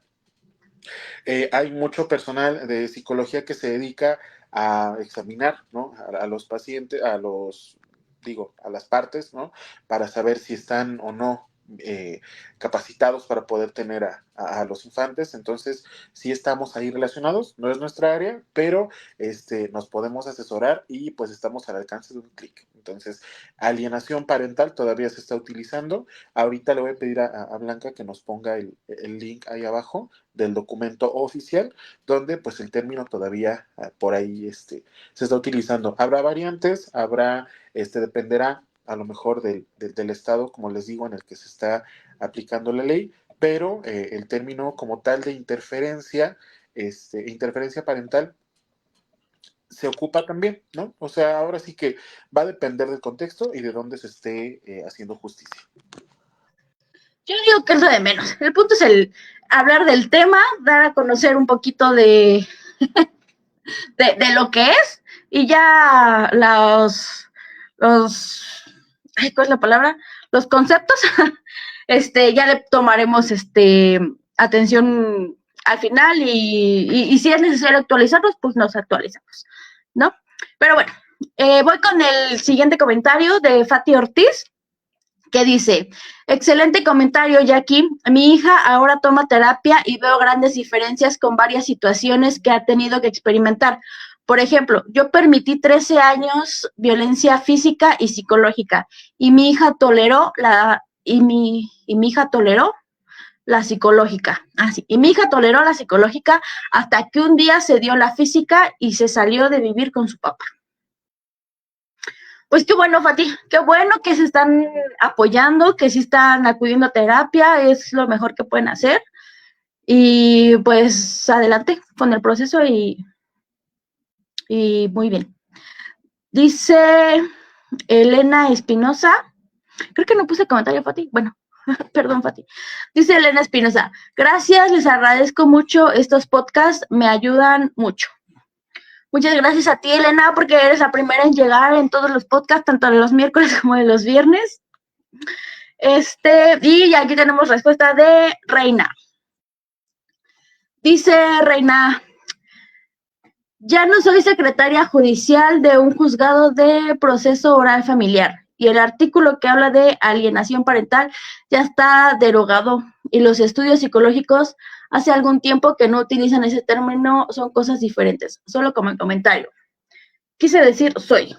hay mucho personal de psicología que se dedica a examinar, ¿no? A los pacientes, digo, a las partes, ¿no? Para saber si están o no capacitados para poder tener a los infantes. Entonces, sí estamos ahí relacionados, no es nuestra área, pero nos podemos asesorar y pues estamos al alcance de un clic. Entonces, alienación parental todavía se está utilizando. Ahorita le voy a pedir a Blanca que nos ponga el link ahí abajo del documento oficial, donde pues el término todavía por ahí se está utilizando. Habrá variantes, habrá, dependerá a lo mejor del estado, como les digo, en el que se está aplicando la ley, pero el término como tal de interferencia, interferencia parental, se ocupa también, ¿no? O sea, ahora sí que va a depender del contexto y de dónde se esté haciendo justicia. Yo digo que es lo de menos. El punto es el hablar del tema, dar a conocer un poquito de lo que es, y ya ay, ¿cuál es la palabra? Los conceptos, ya le tomaremos atención al final, y si es necesario actualizarlos, pues nos actualizamos, ¿no? Pero bueno, voy con el siguiente comentario de Fati Ortiz, que dice: excelente comentario, Jackie. Mi hija ahora toma terapia y veo grandes diferencias con varias situaciones que ha tenido que experimentar. Por ejemplo, yo permití 13 años violencia física y psicológica, y mi hija toleró mi hija toleró la psicológica. Así, y mi hija toleró la psicológica hasta que un día se dio la física y se salió de vivir con su papá. Pues qué bueno, Fati, qué bueno que se están apoyando, que sí están acudiendo a terapia, es lo mejor que pueden hacer. Y pues adelante con el proceso, y muy bien. Dice Elena Espinosa, creo que no puse comentario, Fati. Bueno, perdón, Fati. Dice Elena Espinosa: gracias, les agradezco mucho estos podcasts, me ayudan mucho. Muchas gracias a ti, Elena, porque eres la primera en llegar en todos los podcasts, tanto de los miércoles como de los viernes. Y aquí tenemos respuesta de Reina. Dice Reina: ya no soy secretaria judicial de un juzgado de proceso oral familiar, y el artículo que habla de alienación parental ya está derogado, y los estudios psicológicos hace algún tiempo que no utilizan ese término, son cosas diferentes. Solo como comentario. Quise decir soy.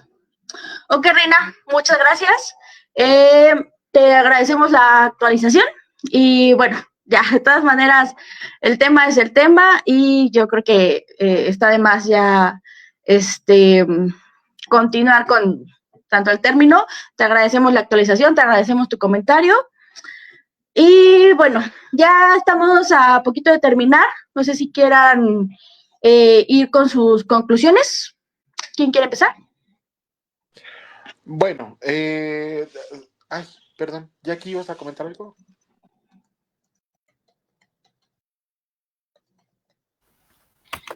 Ok, Reina, muchas gracias. Te agradecemos la actualización, y bueno, ya, de todas maneras, el tema es el tema, y yo creo que está de más ya continuar con tanto el término. Te agradecemos la actualización, te agradecemos tu comentario, y bueno, ya estamos a poquito de terminar. No sé si quieran ir con sus conclusiones. ¿Quién quiere empezar? Bueno, ay, perdón, ¿ya aquí ibas a comentar algo?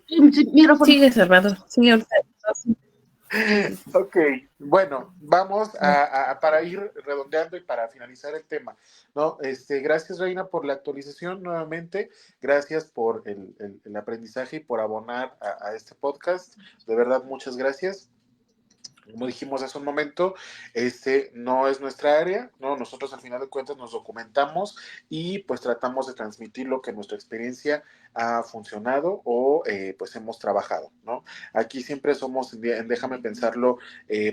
Micrófono. Sigue cerrado, señor. Ok, bueno, vamos para ir redondeando y para finalizar el tema, ¿no? Gracias, Reina, por la actualización nuevamente. Gracias por el aprendizaje y por abonar a este podcast. De verdad, muchas gracias. Como dijimos hace un momento, no es nuestra área, ¿no? Nosotros al final de cuentas nos documentamos y pues tratamos de transmitir lo que nuestra experiencia ha funcionado o pues hemos trabajado, ¿no? Aquí siempre somos, déjame pensarlo,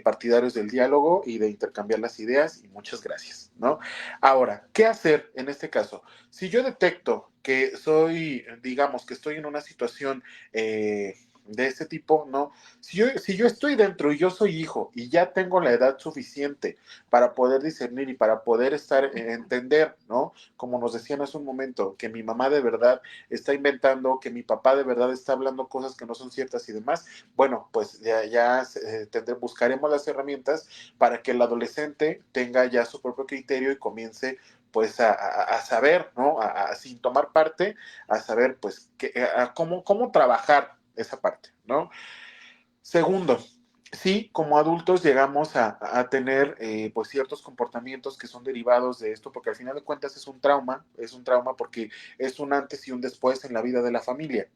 partidarios del diálogo y de intercambiar las ideas, y muchas gracias, ¿no? Ahora, ¿qué hacer en este caso? Si yo detecto que soy, digamos, que estoy en una situación de este tipo, ¿no? Si yo estoy dentro y yo soy hijo y ya tengo la edad suficiente para poder discernir y para poder entender, ¿no? Como nos decían hace un momento, que mi mamá de verdad está inventando, que mi papá de verdad está hablando cosas que no son ciertas y demás, bueno, pues ya buscaremos las herramientas para que el adolescente tenga ya su propio criterio y comience pues a saber, ¿no? Sin tomar parte, a saber pues cómo trabajar esa parte, ¿no? Segundo, sí, como adultos llegamos a tener pues ciertos comportamientos que son derivados de esto, porque al final de cuentas es un trauma porque es un antes y un después en la vida de la familia.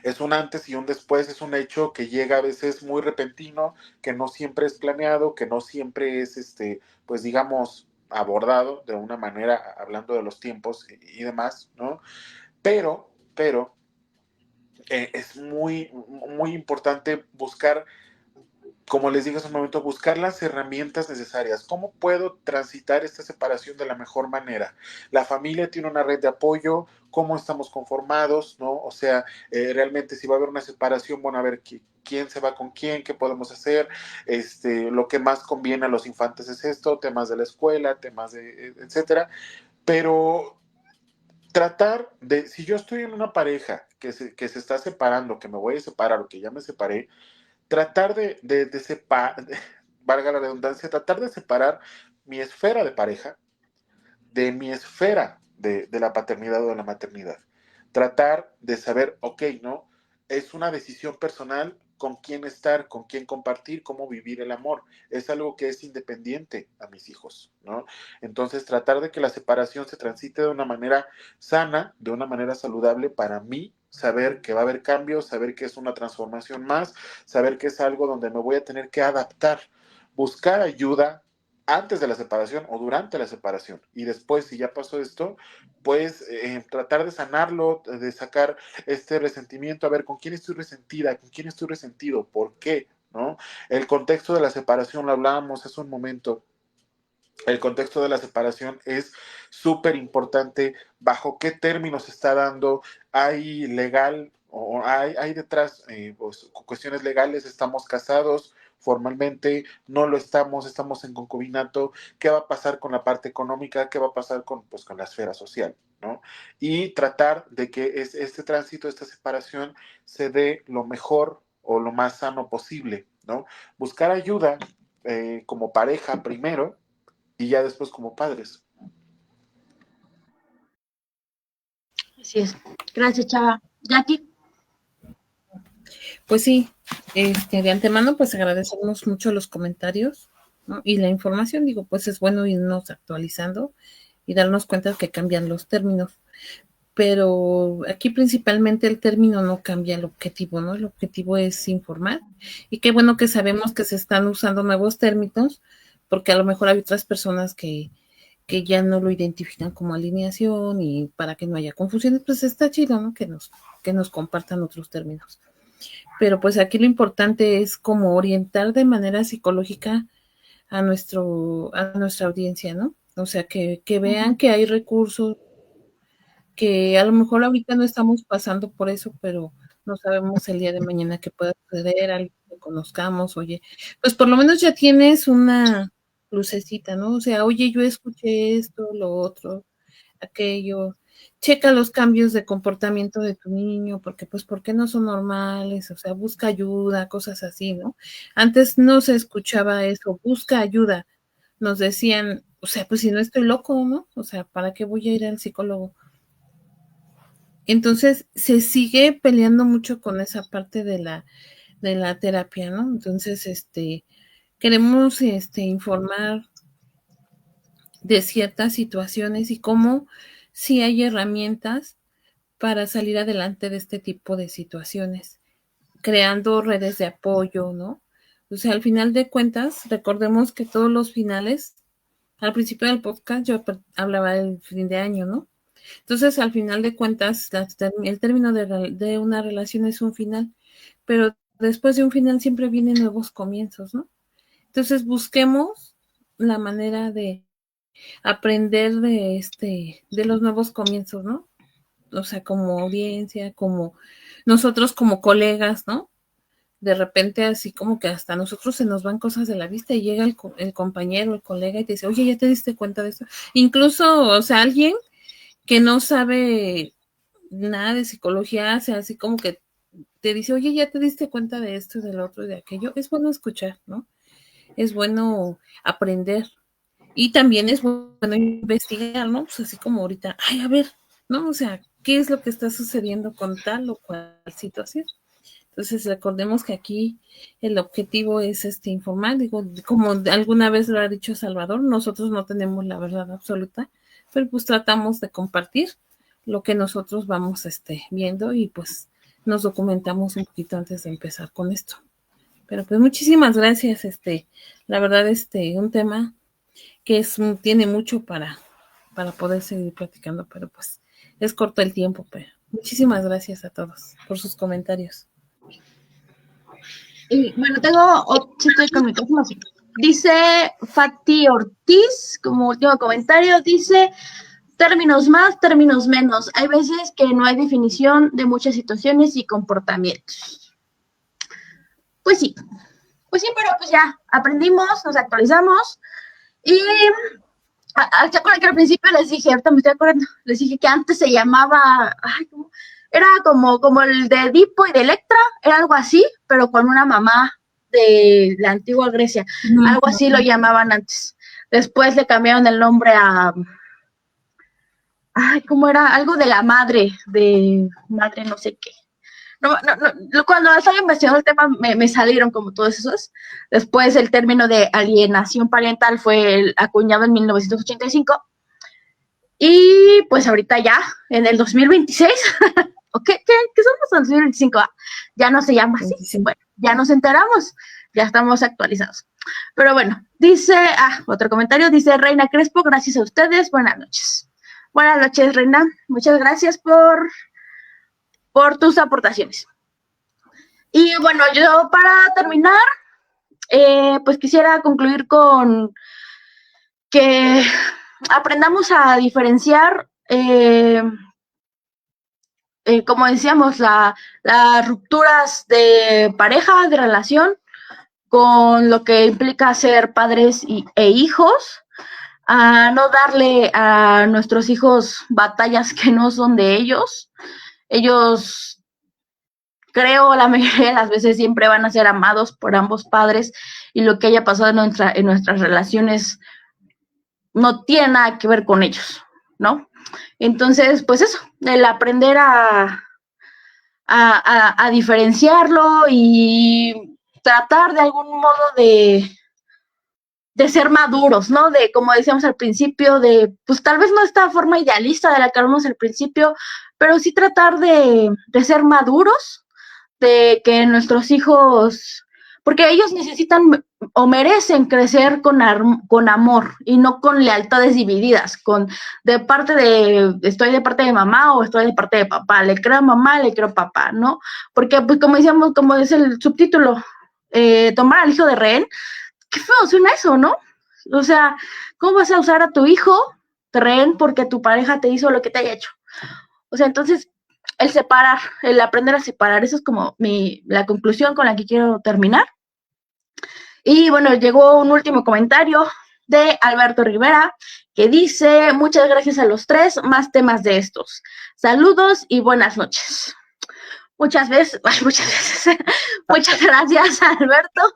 Es un antes y un después, es un hecho que llega a veces muy repentino, que no siempre es planeado, que no siempre es, pues digamos, abordado de una manera, hablando de los tiempos y demás, ¿no? Pero es muy importante buscar, como les dije hace un momento, buscar las herramientas necesarias. ¿Cómo puedo transitar esta separación de la mejor manera? La familia tiene una red de apoyo, cómo estamos conformados, ¿no? O sea, realmente si va a haber una separación, bueno, a ver quién se va con quién, qué podemos hacer, lo que más conviene a los infantes es esto, temas de la escuela, temas de, etcétera, pero tratar de, si yo estoy en una pareja que se está separando, que me voy a separar o que ya me separé, tratar de separar, valga la redundancia, tratar de separar mi esfera de pareja de mi esfera de la paternidad o de la maternidad. Tratar de saber, ok, ¿no? Es una decisión personal con quién estar, con quién compartir, cómo vivir el amor. Es algo que es independiente a mis hijos, ¿no? Entonces, tratar de que la separación se transite de una manera sana, de una manera saludable para mí, saber que va a haber cambios, saber que es una transformación más, saber que es algo donde me voy a tener que adaptar, buscar ayuda antes de la separación o durante la separación. Y después, si ya pasó esto, pues tratar de sanarlo, de sacar este resentimiento, a ver con quién estoy resentida, con quién estoy resentido, por qué, ¿no? El contexto de la separación, lo hablábamos hace un momento, el contexto de la separación es súper importante, bajo qué términos se está dando, hay legal o hay detrás pues, cuestiones legales, estamos casados formalmente, no lo estamos, estamos en concubinato, qué va a pasar con la parte económica, qué va a pasar con, pues, con la esfera social, ¿no? Y tratar de que este tránsito, esta separación se dé lo mejor o lo más sano posible, ¿no? Buscar ayuda como pareja primero, y ya después como padres. Así es. Gracias, Chava. Jackie. Pues sí, de antemano, pues agradecemos mucho los comentarios, ¿no? Y la información, digo, pues es bueno irnos actualizando y darnos cuenta que cambian los términos. Pero aquí principalmente el término no cambia el objetivo, ¿no? El objetivo es informar. Y qué bueno que sabemos que se están usando nuevos términos, porque a lo mejor hay otras personas que ya no lo identifican como alineación y para que no haya confusiones, pues está chido, ¿no? Que nos compartan otros términos. Pero pues aquí lo importante es como orientar de manera psicológica a nuestra audiencia, ¿no? O sea, que vean que hay recursos, que a lo mejor ahorita no estamos pasando por eso, pero no sabemos el día de mañana qué pueda suceder, alguien que conozcamos, oye, pues por lo menos ya tienes una lucecita, ¿no? O sea, oye, yo escuché esto, lo otro, aquello, checa los cambios de comportamiento de tu niño, porque pues, ¿por qué no son normales? O sea, busca ayuda, cosas así, ¿no? Antes no se escuchaba eso, busca ayuda. Nos decían, o sea, pues si no estoy loco, ¿no? O sea, ¿para qué voy a ir al psicólogo? Entonces, se sigue peleando mucho con esa parte de la terapia, ¿no? Entonces, queremos informar de ciertas situaciones y cómo sí hay herramientas para salir adelante de este tipo de situaciones, creando redes de apoyo, ¿no? O sea, al final de cuentas, recordemos que todos los finales, al principio del podcast yo hablaba del fin de año, ¿no? Entonces, al final de cuentas, el término de una relación es un final, pero después de un final siempre vienen nuevos comienzos, ¿no? Entonces, busquemos la manera de aprender de los nuevos comienzos, ¿no? O sea, como audiencia, como nosotros como colegas, ¿no? De repente así como que hasta a nosotros se nos van cosas de la vista y llega el compañero, el colega y te dice, oye, ¿ya te diste cuenta de eso? Incluso, o sea, alguien que no sabe nada de psicología, hace así como que te dice, oye, ¿ya te diste cuenta de esto y del otro y de aquello? Es bueno escuchar, ¿no? Es bueno aprender. Y también es bueno investigar, ¿no? Pues así como ahorita, ay, a ver, ¿no? O sea, ¿qué es lo que está sucediendo con tal o cual situación? Entonces, recordemos que aquí el objetivo es informar, digo, como alguna vez lo ha dicho Salvador, nosotros no tenemos la verdad absoluta, pero pues tratamos de compartir lo que nosotros vamos viendo y pues nos documentamos un poquito antes de empezar con esto. Pero pues muchísimas gracias, la verdad, un tema que tiene mucho para poder seguir platicando, pero pues es corto el tiempo, pero muchísimas gracias a todos por sus comentarios. Y bueno, sí estoy con mi teléfono, sí. Dice Fati Ortiz, como último comentario, dice, términos más, términos menos. Hay veces que no hay definición de muchas situaciones y comportamientos. Pues sí, pero pues ya aprendimos, nos actualizamos y ¿se acuerdan que al principio les dije, ahorita me estoy acordando, les dije que antes se llamaba, era como el de Edipo y de Electra, era algo así, pero con una mamá de la antigua Grecia, algo así lo llamaban antes. Después le cambiaron el nombre a, ¿cómo era? Algo de la madre no sé qué. Cuando estaba investigando el tema me salieron como todos esos. Después el término de alienación parental fue acuñado en 1985. Y pues ahorita ya, en el 2026, ¿qué somos en el 2025? Ya no se llama así. 25. Bueno, ya nos enteramos, ya estamos actualizados. Pero bueno, dice, otro comentario, dice Reina Crespo, gracias a ustedes, buenas noches. Buenas noches, Reina, muchas gracias por tus aportaciones. Y bueno, yo para terminar, pues quisiera concluir con que aprendamos a diferenciar, como decíamos, las rupturas de pareja, de relación, con lo que implica ser padres e hijos, a no darle a nuestros hijos batallas que no son de ellos. Ellos, creo, la mayoría de las veces siempre van a ser amados por ambos padres y lo que haya pasado en nuestras relaciones no tiene nada que ver con ellos, ¿no? Entonces, pues eso, el aprender a diferenciarlo y tratar de algún modo de ser maduros, ¿no? De, como decíamos al principio, de, pues tal vez no esta forma idealista de la que hablamos al principio, pero sí tratar de ser maduros, de que nuestros hijos, porque ellos necesitan o merecen crecer con amor y no con lealtades divididas, estoy de parte de mamá o estoy de parte de papá, le creo a mamá, le creo a papá, ¿no? Porque, pues como decíamos, como dice el subtítulo, tomar al hijo de rehén, qué feo suena eso, ¿no? O sea, ¿cómo vas a usar a tu hijo de rehén porque tu pareja te hizo lo que te haya hecho? O sea, entonces, el aprender a separar, eso es como la conclusión con la que quiero terminar. Y bueno, llegó un último comentario de Alberto Rivera, que dice, muchas gracias a los tres, más temas de estos. Saludos y buenas noches. Muchas veces, muchas gracias, Alberto.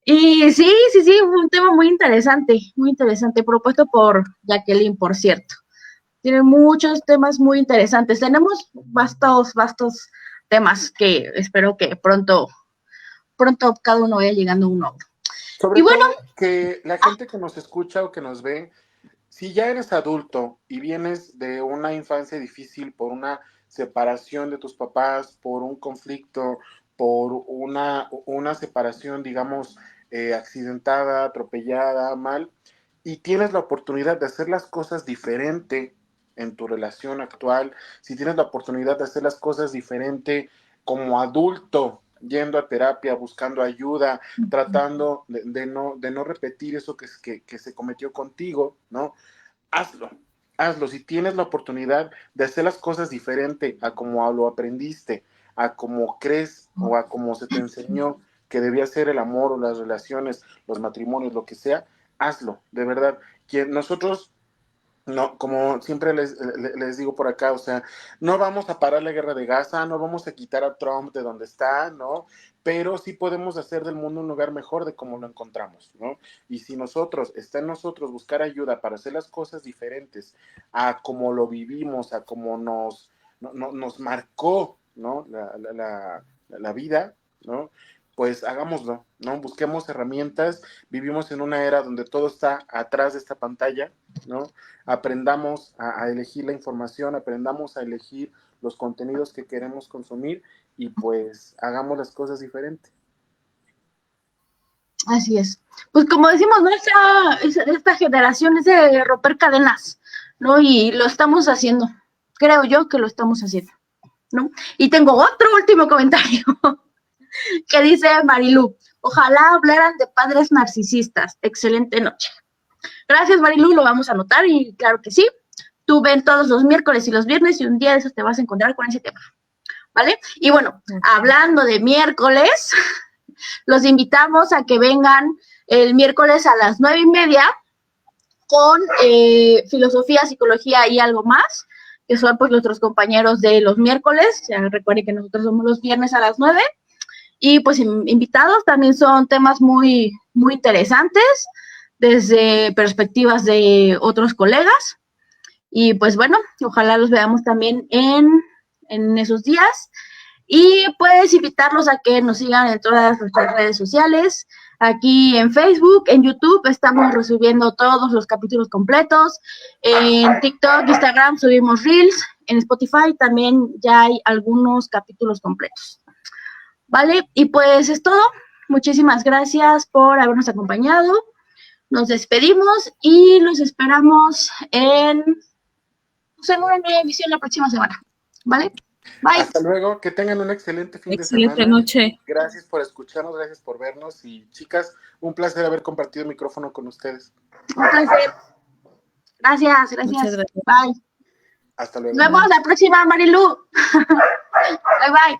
Y sí, fue un tema muy interesante, propuesto por Jacqueline, por cierto. Tiene muchos temas muy interesantes. Tenemos vastos temas que espero que pronto cada uno vaya llegando a un nuevo. Sobre todo que la gente que nos escucha o que nos ve, si ya eres adulto y vienes de una infancia difícil por una separación de tus papás, por un conflicto, por una separación, digamos, accidentada, atropellada, mal, y tienes la oportunidad de hacer las cosas diferente en tu relación actual, si tienes la oportunidad de hacer las cosas diferente como adulto, yendo a terapia, buscando ayuda, tratando de no repetir eso que se cometió contigo, ¿no? Hazlo. Si tienes la oportunidad de hacer las cosas diferente a como lo aprendiste, a como crees o a como se te enseñó que debía ser el amor o las relaciones, los matrimonios, lo que sea, hazlo, de verdad. Nosotros, no, como siempre les digo por acá, o sea, no vamos a parar la guerra de Gaza, no vamos a quitar a Trump de donde está, ¿no? Pero sí podemos hacer del mundo un lugar mejor de como lo encontramos, ¿no? Y si está en nosotros buscar ayuda para hacer las cosas diferentes a como lo vivimos, a como nos marcó, ¿no? La vida, ¿no? Pues hagámoslo, ¿no? Busquemos herramientas, vivimos en una era donde todo está atrás de esta pantalla, ¿no? Aprendamos a elegir la información, aprendamos a elegir los contenidos que queremos consumir y pues hagamos las cosas diferentes. Así es. Pues como decimos, ¿no? Esta generación es de romper cadenas, ¿no? Y lo estamos haciendo. Creo yo que lo estamos haciendo, ¿no? Y tengo otro último comentario que dice Marilu: ojalá hablaran de padres narcisistas. Excelente noche. Gracias, Marilu, lo vamos a anotar y claro que sí. Tú ven todos los miércoles y los viernes y un día de esos te vas a encontrar con ese tema, ¿vale? Y bueno, hablando de miércoles, los invitamos a que vengan el miércoles a las 9:30 con filosofía, psicología y algo más, que son pues nuestros compañeros de los miércoles. Ya recuerden que nosotros somos los viernes a las 9. Y pues invitados también son temas muy, muy interesantes desde perspectivas de otros colegas. Y pues bueno, ojalá los veamos también en esos días. Y puedes invitarlos a que nos sigan en todas nuestras redes sociales. Aquí en Facebook, en YouTube, estamos resubiendo todos los capítulos completos. En TikTok, Instagram subimos Reels. En Spotify también ya hay algunos capítulos completos. ¿Vale? Y pues es todo. Muchísimas gracias por habernos acompañado. Nos despedimos y los esperamos en una nueva emisión la próxima semana. ¿Vale? Bye. Hasta luego, que tengan un excelente fin de semana. Excelente noche. Gracias por escucharnos, gracias por vernos y chicas, un placer haber compartido el micrófono con ustedes. Un placer. Gracias. Muchas gracias. Bye. Hasta luego. Nos vemos la próxima, Marilu. Bye.